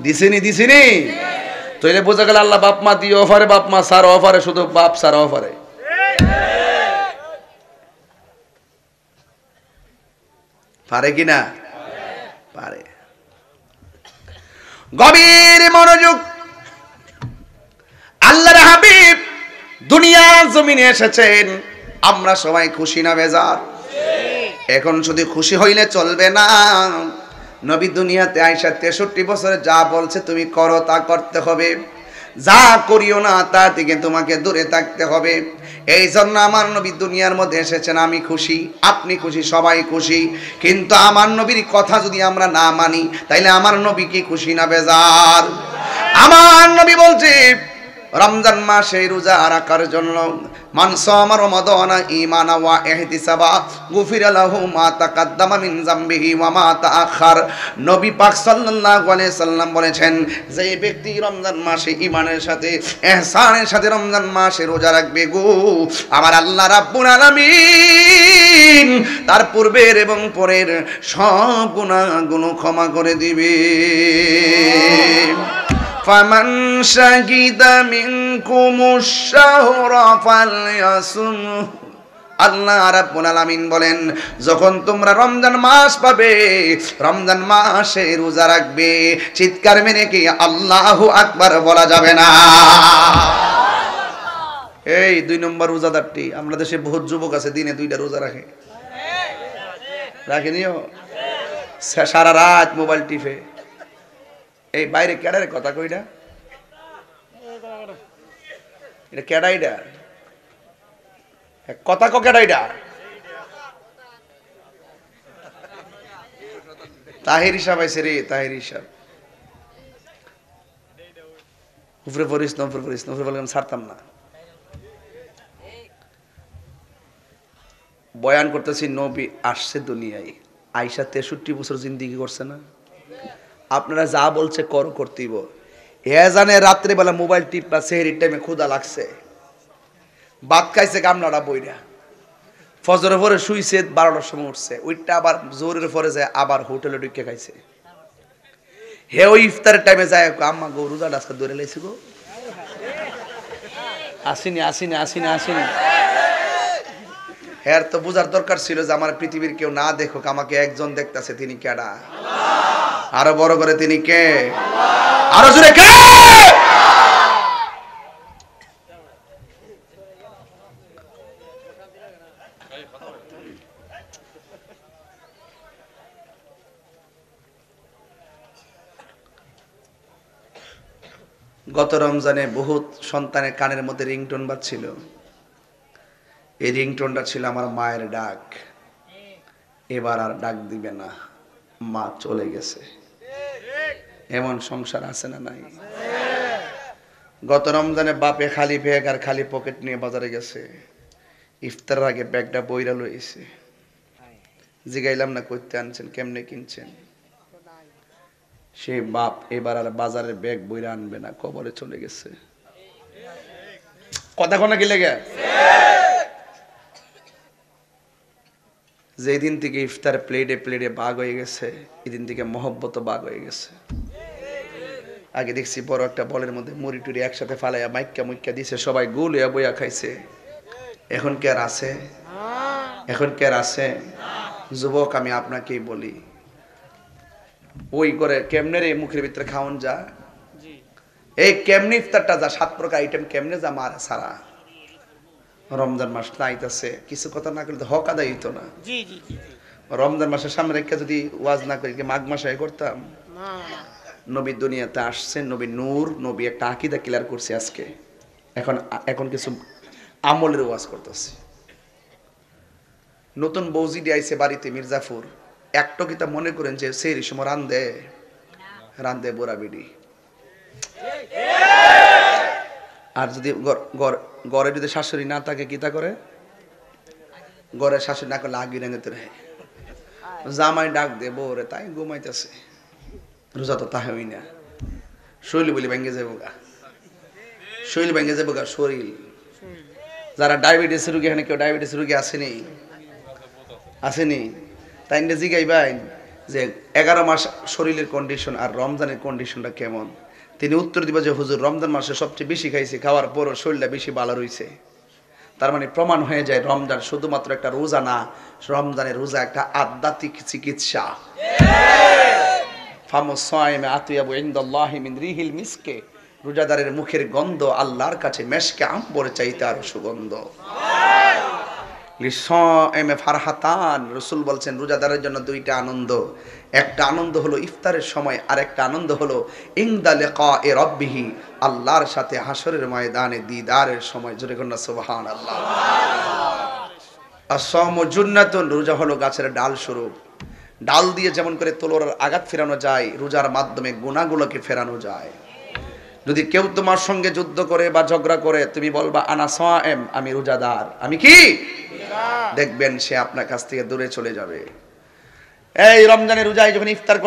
দিছেনি তইলে বোঝা গেল আল্লাহ বাপ মা দিয়ে অফারে, বাপ মা সারা অফারে, শুধু বাপ সারা অফারে। পারে কিনা? পারে। গভীর মনোযোগ। আল্লাহর হাবিব দুনিয়া জমিনে এসেছেন, আমরা সবাই খুশি না বেজার? এখন শুধু খুশি হইলে চলবে না, নবী দুনিয়াতে আইসা 63 বছরে যা বলছে তুমি করো তা করতে হবে, যা করিও না তা থেকে তোমাকে দূরে থাকতে হবে। এই জন্য আমার নবী দুনিয়ার মধ্যে এসেছেন। আমি খুশি, আপনি খুশি, সবাই খুশি। কিন্তু আমার নবীর কথা যদি আমরা না মানি, তাইলে আমার নবী কি খুশি না বেজার? আমার নবী বলছে রমজান মাসে রোজা রাখার জন্য মান সামা রমাদানা ঈমানা ওয়া ইহতিসাবা গুফিরা লাহু মা তাকাদ্দামা মিন যামবিহি ওয়া মা তাআখার। নবী পাক সাল্লাল্লাহু আলাইহি সাল্লাম বলেছেন, যে ব্যক্তি রমজান মাসে ঈমানের সাথে ইহসানের সাথে রমজান মাসে রোজা রাখবে গো, আমার আল্লাহ রাব্বুল আলামিন তার পূর্বের এবং পরের সব গুনাহগুলো ক্ষমা করে দিবে। ফামান শাহিদা মিনকুমুশ শাহরা ফালইয়াসুম। আল্লাহ রাব্বুল আলামিন বলেন, যখন তোমরা রমজান মাস পাবে, রমজান মাসে রোজা রাখবে, চিৎকার মেরে কি আল্লাহু আকবার বলা যাবে না? এই 2 নম্বর রোজাদারটি, আমরা দেশে বহুত যুবক আছে দিনে 2টা রোজা রাখে, রাখেনিও? সারা রাত মোবাইল টিপে। এই বাইরে কেডারে কথা কইডা? এটা কেডাইডা কথা কো কেডাইডা? তাহির সাহেব আইছে রে, তাহির সাহেব। উপরে পড়িস না, উপরে পড়িস না, উপরে বললাম ছাড়তাম না। বয়ান করতেছি, নবী আসছে দুনিয়ায়, আয়েশা 63 বছর জিন্দেগি করছে না? আপনারা যা বলছে করতেইব। এ জানে রাত্রে বেলা মোবাইল টিপা, সেহরির টাইমে ক্ষুধা লাগছে, ভাত খাইছে গামলাটা বইরা, ফজরের পরে শুইছে, 12টার সময় উঠছে, ওইটা আবার জোরের পরে যায় আবার হোটেলে ঢুকে খাইছে। হে ওই ইফতারের টাইমে যায়, আম্মা গো রোজাটা আজকে ধরে লাইছি গো, আসিনি। হ্যাঁ, তো বোঝার দরকার ছিল যে আমার পৃথিবীর কেউ না দেখুক, আমাকে একজন দেখতেছে, তিনি কেডা? আরো বড় করে, তিনি কে? আরো জোরে কে? গত রমজানে বহুত সন্তানের কানের মধ্যে রিংটোন বাজছিল। এই রিংটোনটা ছিল আমার মায়ের ডাক। এবার আর ডাক দিবে না, মা চলে গেছে। এমন সংসার আছে না নাই? গত রমজানে বাপে খালি ব্যাগ আর খালি পকেট নিয়ে বাজারে গেছে, ইফতারের আগে ব্যাগটা বইরা লইছে। জিগাইলাম না কইতে আনছেন, কেমনে কিনছেন? সেই বাপ এবার আর বাজারের ব্যাগ বইরা আনবে না, কবরে চলে গেছে। কথা কোনা কি লেগে? যেদিন থেকে ইফতার প্লেটে বাঘ হয়ে গেছে, এদিন থেকে মহব্বত বাঘ হয়ে গেছে। আগে দেখছি বড় একটা বলের মধ্যে মুড়ি টুরি একসাথে ফালাইয়া মাইক্কা দিছে, সবাই গোল হইয়া বইয়া খাইছে। এখন কে আর আছে? এখন কে আর আছে? যুবক, আমি আপনাকেই বলি, ওই করে কেমনে রে মুখের ভিতরে খাওন যা, এই কেমনে ইফতারটা যা, 7 প্রকার আইটেম কেমনে যা মার সারা। রমজান মাস আইতাছে, কিছু কথা না করলে হক আদায় হইতো না। রমজান মাসের সামনে রেখে যদি ওয়াজ না করি, মাঘ মাসে করতাম? নবী দুনিয়াতে আসছেন, নবী নূর, নবী একটা আকীদা ক্লিয়ার করছে আজকে। এখন কিছু আমলের ওয়াজ করতেছি। নতুন বৌজিডি আইছে বাড়িতে, মির্জাফর। একটো কিতা মনে করেন যে সেই সময় রান্দে বোরা বিডি। আর যদি ঘরে যদি শাশুড়ি না থাকে, কিতা করে? ঘরে শাশুড়ি না করলে আগি রেঁধে রে, জামাই ডাক দে বউরে, তাই ঘুমাইতেছে। রোজা তো তাহে হই না, শৈলী বলি ভেঙে যাবো গা। শরীর ভেঙে যাবে গা শরীর। যারা ডায়াবেটিস রোগী, এখানে কেউ ডায়াবেটিস রোগী আসেনি? আসেনি? তাই জিগাইবেন যে 11 মাস শরীরের কন্ডিশন আর রমজানের কন্ডিশনটা কেমন। তিনি উত্তর দিবে যে হুজুর রমজান মাসে সবচেয়ে বেশি খাইছি, খাওয়ার পরও শরীরটা বেশি ভালো রয়েছে। তার মানে প্রমাণ হয়ে যায় রমজান শুধুমাত্র একটা রোজা না, রমজানের রোজা একটা আধ্যাত্মিক চিকিৎসা। রোজাদারের মুখের গন্ধ আল্লাহর কাছে মেশকে আম্বর চাইতে আরো সুগন্ধ। ফারহাতান, রাসূল বলছেন রোজাদারের জন্য দুইটা আনন্দ। একটা আনন্দ হলো ইফতারের সময়, আর একটা আনন্দ হলো ইনদা লিকায়ে রাব্বিহি, আল্লাহর সাথে হাসরের ময়দানে দিদারের সময়। জোরে কন্যা সুবহানাল্লাহ। আস-সাওমু জুন্নাতুন, রোজা হলো গাছের ডাল স্বরূপ। ডাল দিয়ে যেমন করে তলোয়ারের আঘাত ফেরানো যায়, রোজার মাধ্যমে গুনাহগুলোকে ফেরানো যায়। যদি কেউ তোমার সঙ্গে যুদ্ধ করে বা ঝগড়া করে, তুমি বলবা আনা সায়েম, আমি রোজাদার, আমি কি, দেখবেন সে আপনার কাছ থেকে দূরে চলে যাবে। এই রমজানের রোজায় যখন ইফতার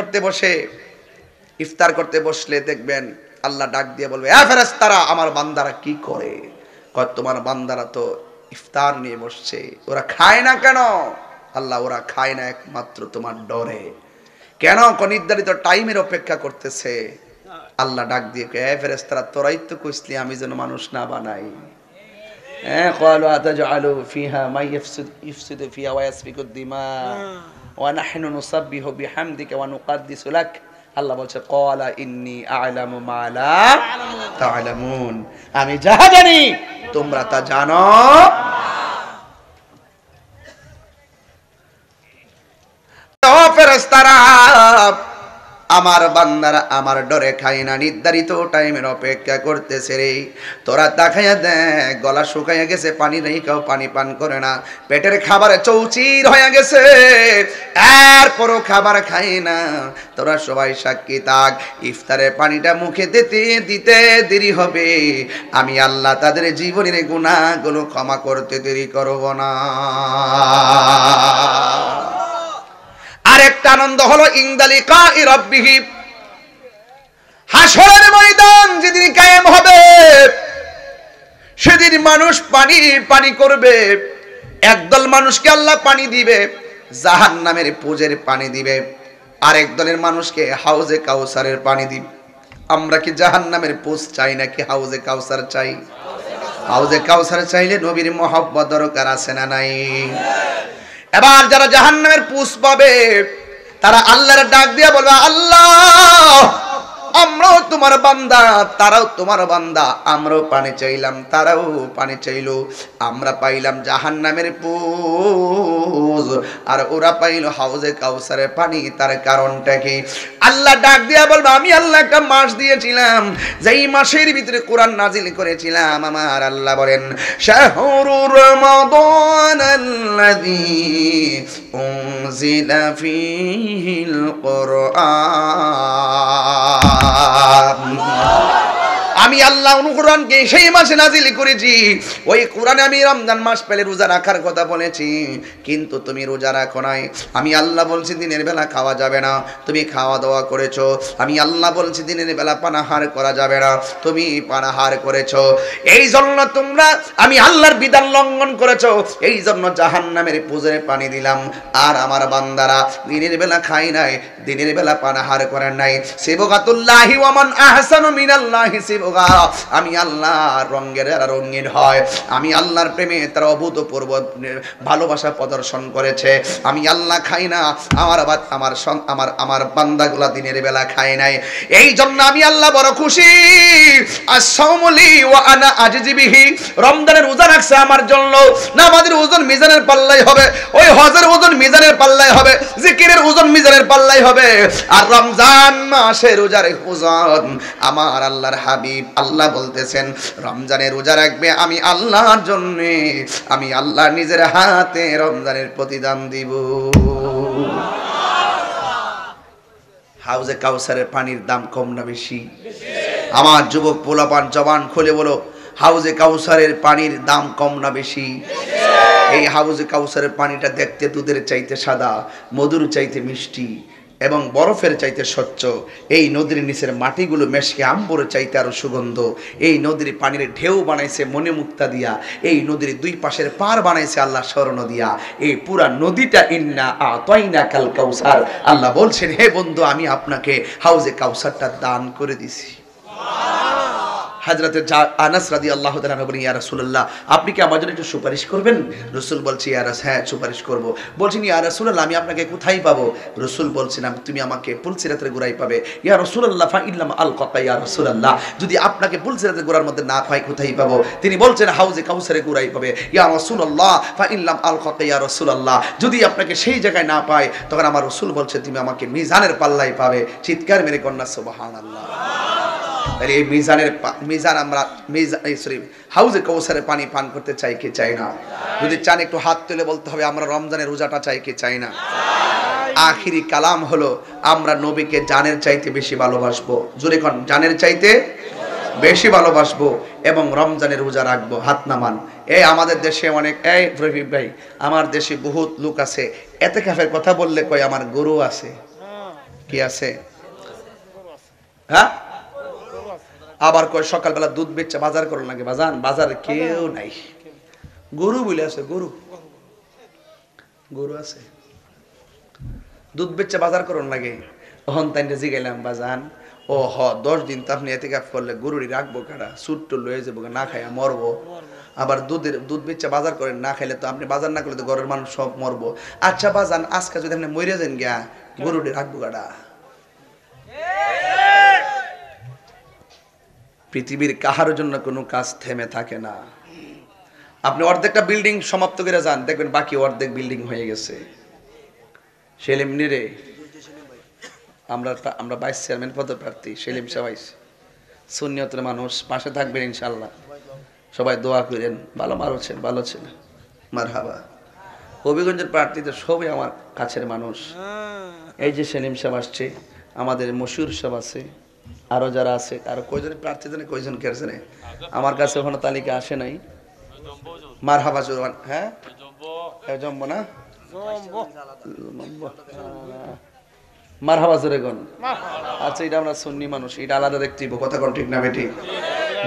করতে বসলে দেখবেন আল্লাহ ডাক দিয়ে বলবে, এ ফেরেশতারা, আমার বান্দারা কি করে? কয় তোমার বান্দারা তো ইফতার নিয়ে বসছে, ওরা খায় না কেন? আল্লাহ, ওরা খায় না একমাত্র তোমার ডরে। কেন? নির্ধারিত টাইমের অপেক্ষা করতেছে। আল্লাহ ডাক দিয়ে কয়, এ ফেরেশতারা, তোরাই তো কইছলি আমি যেন মানুষ না বানাই। قالوا أتجعل فيها ما يفسد فيها ويسفك الدماء ونحن نسبح بحمدك ونقدس لك। আল্লাহ বলছে, قال إني أعلم ما لا تعلمون, আমি যা জানি তোমরা তা জানো। ও ফেরেশতারা, আমার বান্দারা আমার ডরে খায় না, নির্ধারিত টাইমের অপেক্ষা করতেছে রে। তোরা তাকাইয়া দেখ, গলা শুকাইয়া গেছে, পানি নেই, কেউ পানি পান করে না, পেটের খাবারে চৌচির হয়ে গেছে, এরপরও খাবার খায় না। তোরা সবাই সাক্ষী থাক, ইফতারে পানিটা মুখে দিতে দিতে দেরি হবে, আমি আল্লাহ তাদের জীবনের গুনাহগুলো ক্ষমা করতে দেরি করব না। আরেকটা আনন্দ হলো ইনদা লিকায়ে রাব্বিহি, হাসরের ময়দান যেদিন কায়েম হবে, সেদিন মানুষ পানি পানি করবে। একদল মানুষকে আল্লাহ পানি দিবে, জাহান্নামের পুজের পানি দিবে। আরেক দলের মানুষকে হাউজে কাউসারের পানি দিবে। আমরা কি জাহান্নামের পুজ চাই নাকি হাউজে কাউসার চাই? হাউজে কাউসার চাইলে নবীর মহব্বত দরকার আছে না নাই? এবার যারা জাহান্নামের পুষ পাবে, তারা আল্লাহর ডাক দিয়ে বলবে, আল্লাহ, আমরাও তোমার বান্দা, তারাও তোমার বান্দা, আমরাও পানি চাইলাম, তারাও পানি চাইলো, আমরা পাইলাম জাহান্নামের পুষ, আর ওরা পাইলো হাউজে কাউসারের পানি। তার কারণটা কি? আল্লাহ ডাক দিয়া বলবে, আমি আল্লাহ একটা মাস দিয়েছিলাম, যেই মাসের ভিতরে কোরআন নাজিল করেছিলাম। আমার আল্লাহ বলেন, শাহরুর রমাদানাল্লাযী উনজিলা ফীহিল কুরআন। আমি আল্লাহ কোরআনকে সেই মাসে নাজিল করেছি। ওই কোরআনে আমি রমজান মাস পেলে রোজা রাখার কথা বলেছি, কিন্তু তুমি রোজা রাখো নাই। আমি আল্লাহ বলছি দিনের বেলা খাওয়া যাবে না, তুমি খাওয়া দাওয়া করেছো। আমি আল্লাহ বলছি দিনের বেলা পানাহার করা যাবে না, তুমি পানাহার করেছো। এই জন্য তোমরা আমি আল্লাহর বিধান লঙ্ঘন করেছো, এই জন্য জাহান্নামের পুজোরে পানি দিলাম। আর আমার বান্দারা দিনের বেলা খায় নাই, দিনের বেলা পানাহার করেন নাই। সিবগাতুল্লাহি ওয়া মান আহসানু মিনাল্লাহি সিবগা। আমি আল্লাহ রঙের রঙিন হয়, আমি আল্লাহর প্রেমে তারা অভূতপূর্ব ভালোবাসা প্রদর্শন করেছে। আমি আল্লাহ খাই না, আমার বান্দাগুলা দিনের বেলা খায় নাই, এই জন্য আমি আল্লাহ বড় খুশি। আস-সাওমুলি ওয়া আনা আজজি বিহি, রমজানের রোজা রাখছে আমার জন্য। নামাজের ওজন মিজানের পাল্লাই হবে, ওই হজের ওজন মিজানের পাল্লাই হবে, জিকিরের ওজন মিজানের পাল্লাই হবে। আর রমজান মাসে রোজার ওজন আমার আল্লাহর হাবিব আল্লাহ বলতেছেন, রমজানের রোজা রাখবে আমি আল্লাহর জন্য, আমি আল্লাহ নিজের হাতে রমজানের প্রতিদান দিব। হাউজে কাউসারের পানির দাম কম না বেশি? আমার যুবক পোলাপান জবান খুলে বলো, হাউজে কাউসারের পানির দাম কম না বেশি? এই হাউজে কাউসারের পানিটা দেখতে দুধের চাইতে সাদা, মধুর চাইতে মিষ্টি, এবং বরফের চাইতে স্বচ্ছ, এই নদীর নিচের মাটিগুলো মেশকে আম্বরের চাইতে আরো সুগন্ধ, এই নদীর পানির ঢেউ বানাইছে মনে মুক্তা দিয়া, এই নদীর দুই পাশের পার বানাইছে আল্লাহ স্বর্ণ দিয়া, এই পুরা নদীটা ইন্না আতাইনা কাল কাউসার। আল্লাহ বলছেন, হে বন্ধু আমি আপনাকে হাউজে কাউসারটা দান করে দিছি। হযরতে আনাস রাদিয়াল্লাহু তাআলা বলেন, ইয়া রাসূলুল্লাহ আপনি কি আমার জন্য একটু সুপারিশ করবেন? রাসূল বলছি, হ্যাঁ সুপারিশ করব। বলছেন, ইয়া রাসূলুল্লাহ আমি আপনাকে কোথায় পাবো? রাসূল বলছেন, তুমি আমাকে পুলসিরাতের গোড়ায় পাবে। ইয়া রাসূলুল্লাহ ফা ইল্লাম আলকাকা ইয়া রাসূলুল্লাহ, যদি আপনাকে পুলসিরাতের গোড়ার মধ্যে না পাই কোথায় পাবো? তিনি বলছেন, হাউজে কাউসারের গোড়ায় পাবে। ইয়া রাসূলুল্লাহ ফা ইল্লাম আলকাকা ইয়া রাসূলুল্লাহ, যদি আপনাকে সেই জায়গায় না পাই তখন আমার রাসূল বলছে তুমি আমাকে মিজানের পাল্লায় পাবে। চিৎকার মেরে কন্যা সুবহানাল্লাহ। তাহলে এই মিজান আমরা হাউজে কাউসারের পানি পান করতে চাই কি চাই না? যদি চান একটু হাত তুলে বলতে হবে আমরা রমজানের রোজাটা চাই কি চাই না? আখিরি কালাম হলো আমরা নবীকে জানের চাইতে বেশি ভালোবাসবো। জোরে কোন, জানের চাইতে বেশি ভালোবাসবো এবং রমজানের রোজা রাখবো। হাত নামান। এই আমাদের দেশে অনেক, এই রফিক ভাই আমার দেশে বহুত লোক আছে এতেকাফের কথা বললে কয় আমার গরু আছে। কি আছে? হ্যাঁ, আবার কয় সকালবেলা দুধ বেচে বাজার করো লাগে। বাজান বাজারে কেউ নাই, গরু বলে আছে, গরু গরু আছে, দুধ বেচে বাজার করুন লাগে। তখন তাই জিগাইলাম, বাজান ও 10 দিন তো আপনি এতেকাফ করলে গরুরই রাখবো কারা? সুট্টো লয়ে যাবো, না খাইয়া মরবো। আবার দুধ বেচে বাজার করেন, না খাইলে তো আপনি বাজার না করলে তো ঘরের মানুষ সব মরবো। আচ্ছা বাজান আজকে যদি আপনি মরে যান গিয়া গরুটি রাখবো কারা? পৃথিবীর কাহার জন্য কোনো কাজ থেমে থাকে না। আপনি অর্ধেকটা বিল্ডিং সমাপ্ত করে যান, দেখবেন বাকি অর্ধেক বিল্ডিং হয়ে গেছে। সেলিম নিরে আমরা ভাইস চেয়ারম্যান পদপ্রার্থী, সেলিম সাহেব সুন্নিয়তের মানুষ, পাশে থাকবেন ইনশাআল্লাহ। সবাই দোয়া করেন, ভালো মারছেন, ভালো ছিল মারহাবা। হবিগঞ্জের প্রার্থীতে সবই আমার কাছের মানুষ। এই যে সেলিম সাহেব আসছে, আমাদের মশহুর সাহেব আছে, আরো যারা আছে, আরো কয়জনের প্রার্থী জানে, কয়জন কেরছে আমার কাছে ওখানে তালিকা আসে নাই। মারহাবা জোরান। হ্যাঁ জম্ব না, মারহাবা জোরে গন। আচ্ছা এটা আমরা সুন্নি মানুষ, এটা আলাদা দেখতে হইব, কথা কোন ঠিক না বেটি?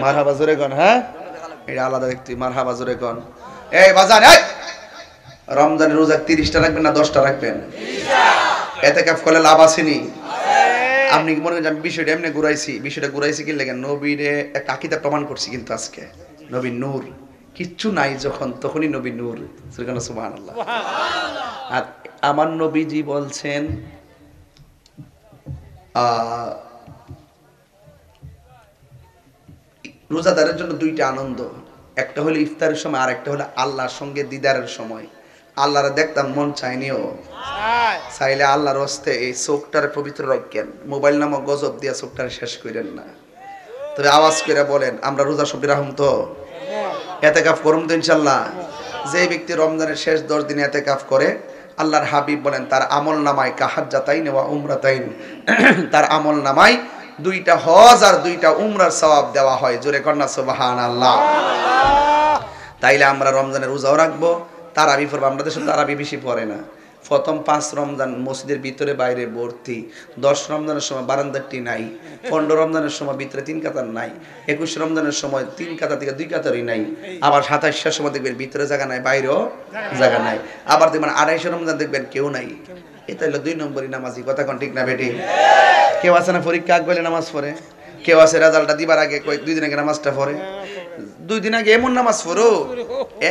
মারহাবা জোরে গন। হ্যাঁ এটা আলাদা দেখতে, মারহাবা জোরে গন। এই বাজান, এই রমজানের রোজা 30টা রাখবেন না 10টা রাখবেন? এতেকাফ করলে লাভ আসেনি? আপনি কি মনে করেন আমি বিষয়টা এমনি ঘুরাইছি কি লেগে? নবীরে একটা আকিদা প্রমাণ করছি, কিন্তু আজকে নবী নূর, কিচ্ছু নাই যখন তখনই নবী নূর। সুবহানাল্লাহ। আর আমার নবীজি বলছেন রোজাদারের জন্য 2টা আনন্দ, একটা হলো ইফতারের সময় আর একটা হলো আল্লাহর সঙ্গে দিদারের সময়। আল্লাহরে দেখতাম মন চাইনিও, চাইলে আল্লাহর হস্তে এই চোখটারে পবিত্র রাখেন, মোবাইল নামক গজব দিয়া চোখটারে শেষ করেন না। তবে আওয়াজ করে বলেন আমরা রোজা সবই রাখুন তো, এতেকাফ করুন তো ইনশাল্লাহ। যে ব্যক্তি রমজানের শেষ 10 দিনে এতেকাফ করে, আল্লাহর হাবিব বলেন তার আমল নামায় কাহাজ্জাতাইন ওয়া উমরাতাইন, তার আমল নামায় 2টা হজ আর 2টা উমরার সওয়াব দেওয়া হয়। জোরে কন্যা সুবহানাল্লাহ। তাইলে আমরা রমজানের রোজাও রাখবো, তারাবি পড়বো। আমরা দেশে তারাবি বেশি পড়ে না। প্রথম 5 রমজান মসজিদের ভিতরে বাইরে ভর্তি, 10 রমজানের সময় বারান্দারটি নাই, 15 রমজানের সময় ভিতরে 3 কাতার নাই, 21 রমজানের সময় 3 কাতার থেকে 2 কাতারই নাই, আবার 27 সময় দেখবেন ভিতরে জায়গা নাই, বাইরেও জায়গা নাই, আবার দেখবেন 28 রমজান দেখবেন কেউ নাই। এটা হলো 2 নম্বরই নামাজি। কথা কোন ঠিক না বেটি? কেউ আছে না পরীক্ষা আগ বলে নামাজ পড়ে, কেউ আছে রেজাল্টটা দিবার আগে 2 দিন আগে নামাজটা পড়ে, 2 দিন আগে এমন নামাজ পড়ো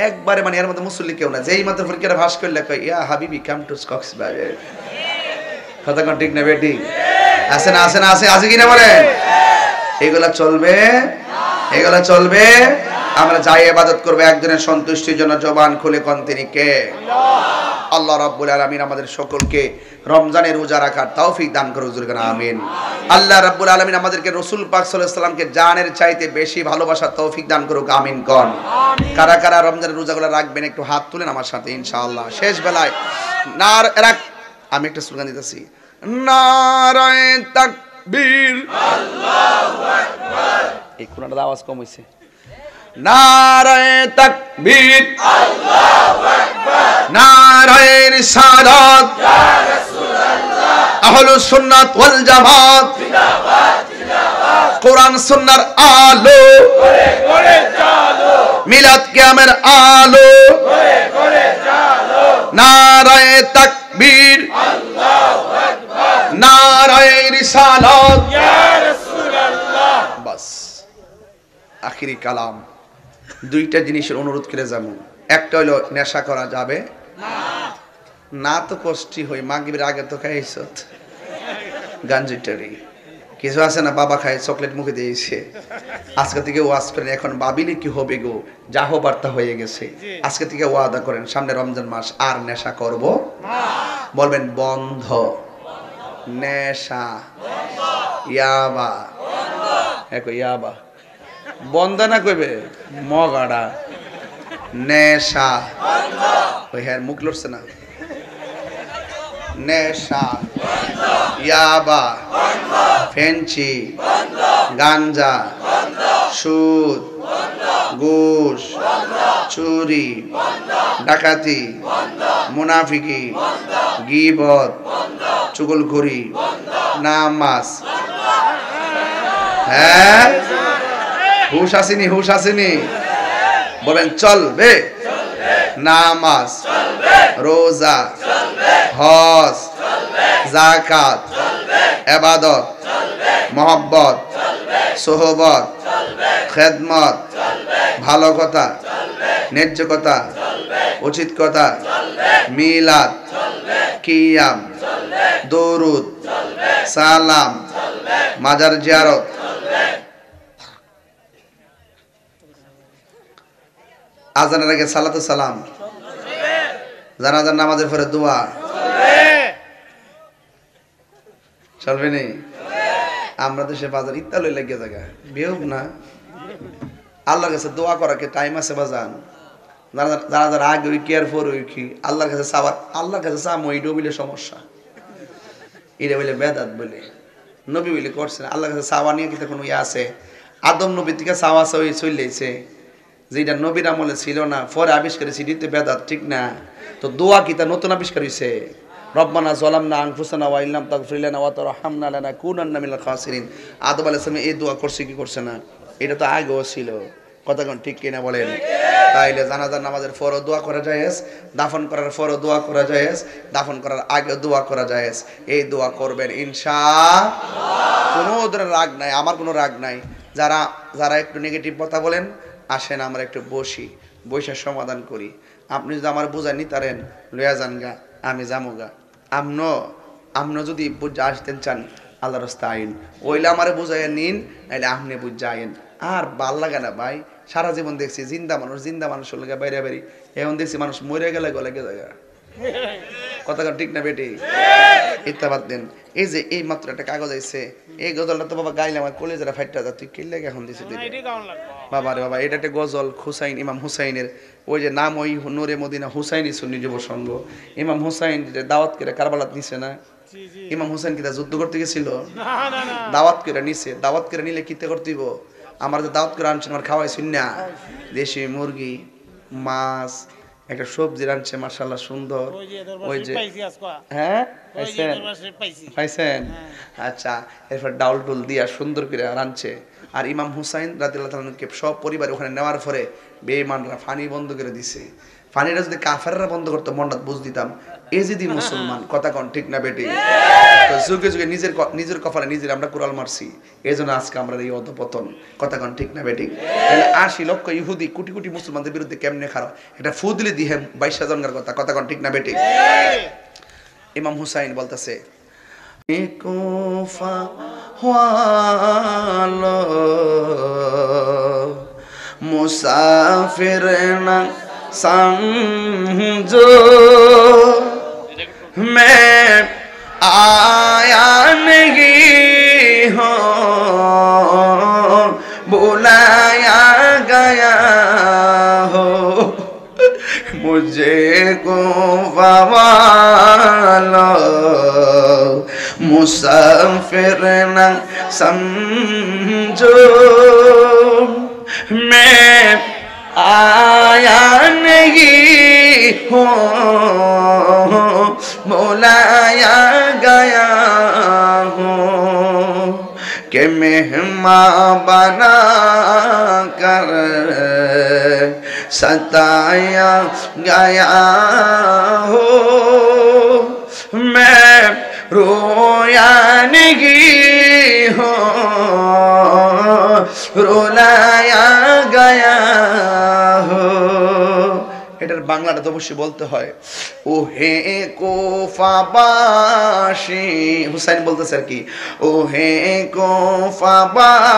একবারে, মানে এর মধ্যে মুসল্লি কেউ না। যেই মাত্র পরীক্ষাটা পাস করলে কয় ইয়া হাবিবি কাম টু কক্সবাজার। কথা কোন ঠিক না বেটি? আছে না, আছে না, আছে কিনা বলেন? এগুলা চলবে, এগুলা চলবে। আমরা যাই ইবাদত করব একজনের সন্তুষ্টির জন্য, জবান খুলে কোন তিনি কে? আল্লাহ রাব্বুল আলামিন আমাদের সকলকে রমজানের রোজা রাখার তৌফিক দান করুন। আমিন। আল্লাহ রাব্বুল আলামিন আমাদেরকে রাসূল পাক সাল্লাল্লাহু আলাইহি ওয়াসাল্লামকে জানের চাইতে বেশি ভালোবাসার তৌফিক দান করুক। আমিন কোন। কারা কারা রমজানের রোজাগুলো রাখবেন একটু হাত তুলেন আমার সাথে ইনশাআল্লাহ। শেষ বেলায় আমি একটা স্লোগান দিতেছি, নারায়ে তাকবীর, আল্লাহু আকবার। এই কোনটার আওয়াজ কম হইছে। নারায়ে তাকবীর, আল্লাহু আকবার। নারায়ে রিসালাত, ইয়া রাসূলুল্লাহ। আহলুস সুন্নাত ওয়াল জামাত কোরআন সুন্নাহর আলো মিলাদ কিয়ামের আলো নারায়ে তাকবীর নারায়ে রিসালাত বাস আখিরি কালাম দুইটা জিনিসের অনুরোধ করে যাবো। একটা হলো নেশা করা যাবে না, তো কষ্টি হই মাগরিবের আগে তো খাইছ গাঞ্জিটারি কিছু আছে না, বাবা খায় চকলেট মুখে দিয়েছে, আজকে থেকে ওয়াজ করেন, এখন ভাবিলে কি হবে গো, যাহো বার্তা হয়ে গেছে, আজকে থেকে ওয়াদা করেন সামনে রমজান মাস আর নেশা করব বলবেন বন্ধ, নেশা ইয়াবা ইয়াবা বন্ধ না কইবে মগাড়া নেশা ওই হ্যাঁ মুখ লড়ছে না, নেশা ইয়াবা ফেঞ্চি গাঞ্জা সুদ ঘুষ চুরি ডাকাতি মুনাফিকি গীবত চুগলখড়ি নামাজ হ্যাঁ হুশ আসেনি হুশ আসেনি বলেন চলবে নামাজ রোজা হজ যাকাত ইবাদত মহব্বত সোহবত খেদমত ভালো কথা ন্যায্য কথা উচিত কথা মিলাদ কিয়াম দরুদ সালাম মাজার জিয়ারত আজানের আগে সালাতু সালাম জানাজার নামাজের পরে দোয়া চলবে নি। আমরা দেশে বাজার ইত্যাদি লেগে জায়গা বেহুব না, আল্লাহর কাছে দোয়া করাকে টাইম আছে বাজান, যারা আগে ওই কেয়ার ফর ওই কি আল্লাহর কাছে চাওয়ার, আল্লাহর কাছে চাম ওইটাও বলে সমস্যা, এটা বলে বেদাত বলে নবী বলে করছে না, আল্লাহর কাছে চাওয়া নিয়ে কিন্তু কোনো ইয়ে আছে, আদম নবী থেকে চাওয়া চাওয়ি চলেছে, যেটা নবীর আমলে ছিল না পরে আবিষ্কার হয়েছে এটি তো বেদাত, ঠিক না? তো দোয়া কি তা নতুন আবিষ্কার হয়েছে, রব্বানা যালামনা আনফুসানা ওয়া ইল্লাম তাগফির লানা ওয়া তারহামনা লানাকুনান্না মিনাল খাসিরিন, আদম আলাইহিস সালাম এই দোয়া করছে কি করছে না? এটা তো আগেও ছিল, কথা কোন ঠিক কিনা বলেন? তাইলে জানাজার নামাজের পরও দোয়া করা জায়েজ, দাফন করার পরও দোয়া করা জায়েজ, দাফন করার আগে দোয়া করা জায়েজ, এই দোয়া করবেন ইনশাআল্লাহ। কোনো ধরনের রাগ নাই, আমার কোনো রাগ নাই, যারা যারা একটু নেগেটিভ কথা বলেন আসেন আমরা একটু বসি, বসে সমাধান করি। আপনি যদি আমার বুঝা নিতারেন লইয়া যান গা, আমি যামো গা, আমনো যদি বুঝা আসতেন চান আল্লাহর রাস্তা আইন, ওইলে আমারে বুঝাইয়া নিন, নাইলে আপনি বুঝা আইন। আর ভাল লাগে না ভাই, সারা জীবন দেখছি জিন্দা মানুষ লোকে বাইরে বাড়ি, এখন দেখছি মানুষ মরে গেলে গলে জায়গা, কথা ঠিক না বেটি? ইত্যাবাদ দেন। এই যে এই মাত্র একটা কাগজ আইছে, এই গজলটা তো বাবা গাইলে আমার কলেজেরা ফাইটটা যা, তুই কিনলে এখন দিছি বাবা রে বাবা, এটা একটা গজল হুসাইন, ইমাম হুসাইনের, ওই যে নাম ওই নূরে মদিনা হুসাইনি সুন্নি যুব সংঘ, ইমাম হুসাইন দাওয়াত করে কারবালাত নিছে না, ইমাম হুসাইন কি তা যুদ্ধ করতে গেছিল? দাওয়াত করে নিছে, দাওয়াত করে নিলে কিতে করতেইব, আমার যে দাওয়াত করে আনছেন আমার খাওয়াইছেন না, দেশি মুরগি মাছ একটা সবজি রাঁধছে মাশাআল্লাহ সুন্দর, ওই যে হ্যাঁ পাইছেন, আচ্ছা এরপর ডাউল টুল দিয়া সুন্দর করে রাঁধছে। আর ইমাম হুসাইন রাদিয়াল্লাহু তাআলা কে সব পরিবার ওখানে নেওয়ার পরে বেঈমানরা পানি বন্ধ করে দিছে, পানিটা যদি কাফেররা বন্ধ করতো মনটা বুঝ দিতাম, এই যদি মুসলমান, কথা কোন ঠিক না বেটি? তো যুগে যুগে নিজের কপালে নিজের আমরা কুড়াল মারছি, এই জন্য আজকে আমরা এই অধপতন, কথা কোন ঠিক না বেটি? 80 লক্ষ ইহুদি কোটি কোটি মুসলমানদের বিরুদ্ধে কেমনে খারাপ, এটা ফু দিলে দিয়ে 22 জনের কথা, কথা কোন ঠিক না বেটি? ইমাম হুসাইন বলতেছে কুফা ওয়ালো মুসাফির না समझो मैं आया नहीं हूँ बुलाया गया हो मुझे को वालो मुसाफिर न समझो मैं आया नहीं हो बुलाया गया के मेहमा बना कर सताया गया हो मैं रोया नहीं हो रुलाया गया हो। এটার বাংলাটা তো অবশ্যই বলতে হয়। ও হে কোফাবাসী, হুসাইন বলতেছে আর কি, ও হে কোফাবাসী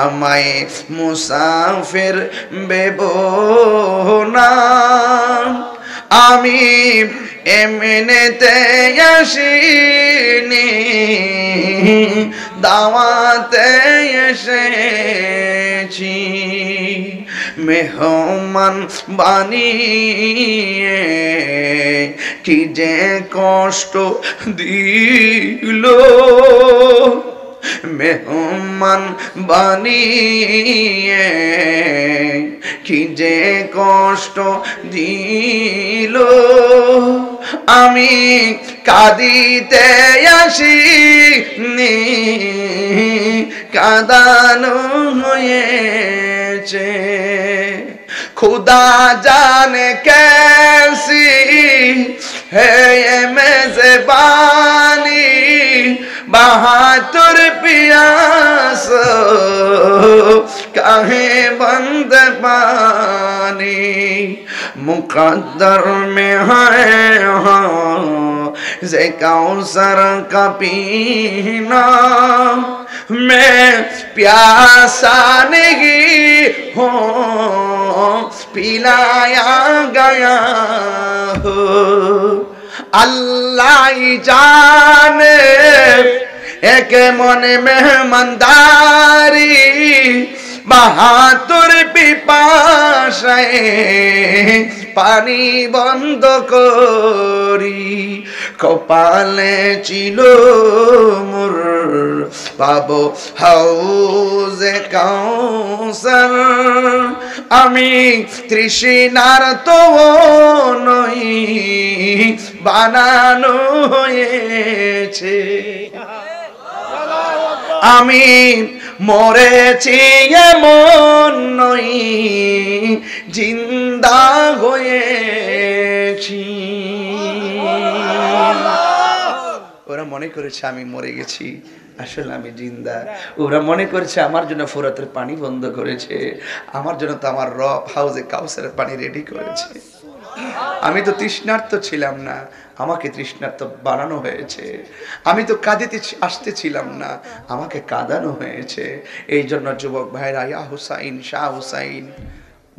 আমায় মুসাফির ভেবো না, আমি এমনিতে আসিনি দাওয়াতে এসেছি, মেহমান বানিয়ে কি যে কষ্ট দিল, মেহমান বানিয়ে কি যে কষ্ট দিল, আমি কাঁদিতে আসিনি কাঁদানো হয়েছে, खुदा जाने कैसी है ये मेज़बानी बहादुर पियास काहे बंद पानी, मुकद्दर में है से कौसर का पीना, मैं प्यासा नहीं हूँ पिलाया गया हो। अल्लाह ही जाने एक मन मेहमानदारी বাহাতুর পিপাসায় পানি বন্ধ করি, কপালে ছিল মোর পাবো হাউজে কাউসার, আমি তৃষ্ণার তো নই বানানো হয়েছে, আমি মরেছি এমন নই জিন্দা হয়েছি। ওরা মনে করেছে আমি মরে গেছি, আসলে আমি জিন্দা। ওরা মনে করেছে আমার জন্য ফোরাতের পানি বন্ধ করেছে, আমার জন্য তো আমার রব হাউজে কাউসারের পানি রেডি করেছে। আমি তো তৃষ্ণার্ত ছিলাম না, আমাকে তৃষ্ণার্ত বানানো হয়েছে। আমি তো কাঁদিতে আসতেছিলাম না, আমাকে কাঁদানো হয়েছে। এই জন্য যুবক ভাইরা, ইয়া হুসাইন, শাহ হুসাইন,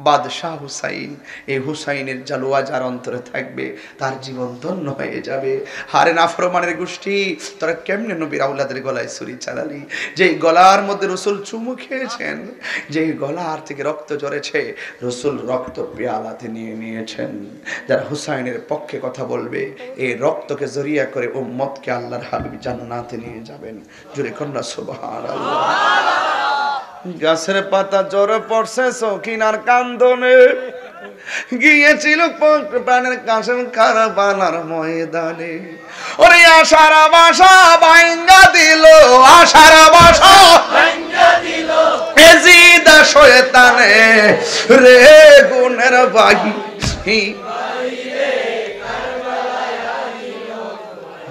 বাদশাহ হুসাইন, এই হুসাইনের জালুয়া যার অন্তরে থাকবে তার জীবন ধন্য হয়ে যাবে। হারে নাফরমানের গোষ্ঠী, তোরা কেমনে নবীর আউলাদের গলায় ছুরি চালালি? যেই গলার মধ্যে রসুল চুমু খেয়েছেন, যেই গলার থেকে রক্ত ঝরেছে, রসুল রক্ত পেয়ালাতে নিয়ে নিয়েছেন। যারা হুসাইনের পক্ষে কথা বলবে, এই রক্তকে জরিয়া করে উম্মতকে আল্লাহর হাবিব জান্নাতে নিয়ে যাবেন। জোরে কন্যা সুবহানাল্লাহ। গাছের পাতা জ্বরে পড়ছে সকিনার কান্দনে, গিয়েছিল প্রাণের কাশেম কারবালার ময়দানে, ওরে আশার বাসা ভাঙ্গা দিল, আশার বাসা ভাঙ্গা দিল এজিদ শয়তানে রে গুণের বাহি।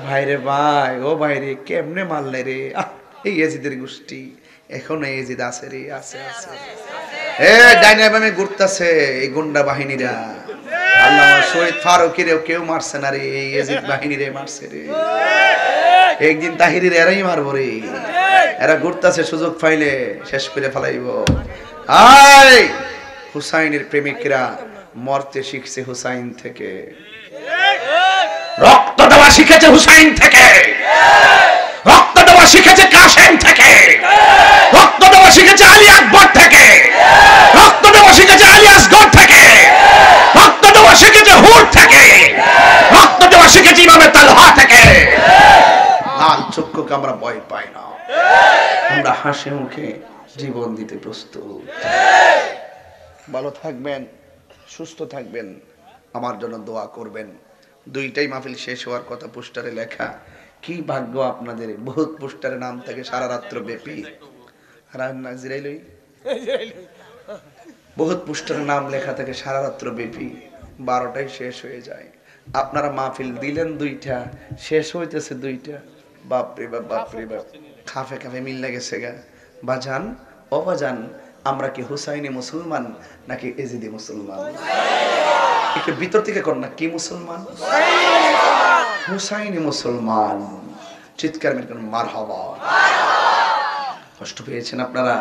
ভাইরে ভাই, ও ভাইরে কেমনে মারলে রে এই এজিদের গোষ্ঠী। এখনো এজিদ আছে রে, আছে আছে, ডাইনামে ঘুরতেছে এই গুন্ডা বাহিনীরা। আল্লামা শহীদ ফারুকীরেও কেউ মারছে না রে, এই এজিদ বাহিনীরে মারছে রে। একদিন তাহিরির এরাই মারবো রে, এরা ঘুরতেছে সুযোগ পাইলে শেষ করে ফেলাইব। আয় হুসাইনের প্রেমিকরা মরতে শিখছে হুসাইন থেকে, রক্ত দেওয়া শিখেছে হুসাইন থেকে, রক্ত দেওয়া শিখেছে কাসেম থেকে, রক্ত দেওয়া শিখেছে আলী আকবর থেকে, রক্ত দেওয়া শিখেছে আলী আসগর থেকে, রক্ত দেওয়া শিখেছে হুর থেকে, রক্ত দেওয়া শিখেছে ইমামে তালহা থেকে। লাল চক্ষুকে আমরা ভয় পাই না, আমরা হাসি মুখে জীবন দিতে প্রস্তুত। ভালো থাকবেন, সুস্থ থাকবেন, আমার জন্য দোয়া করবেন। দুইটাই মাহফিল শেষ হওয়ার কথা পোস্টারে লেখা, কি ভাগ্য আপনাদের, বহুত পোস্টারে নাম থাকে সারা রাত্র ব্যাপী। বহুত পোস্টারে নাম লেখা থাকে সারা রাত্র ব্যাপী, 12টায় শেষ হয়ে যায়। আপনারা মাহফিল দিলেন 2টা, শেষ হইতেছে 2টা। বাপরে বাপ, বাপরে বাপ, খাফে খাফে মিল লেগেছে গা। বাজান, ও বাজান, আমরা কি হুসাইনি মুসলমান নাকি এজিদি মুসলমান? একটু ভিতর থেকে কর না, কি মুসলমান? হুসাইনি মুসলমান। চিৎকার মেরে মারহাবা। কষ্ট পেয়েছেন আপনারা?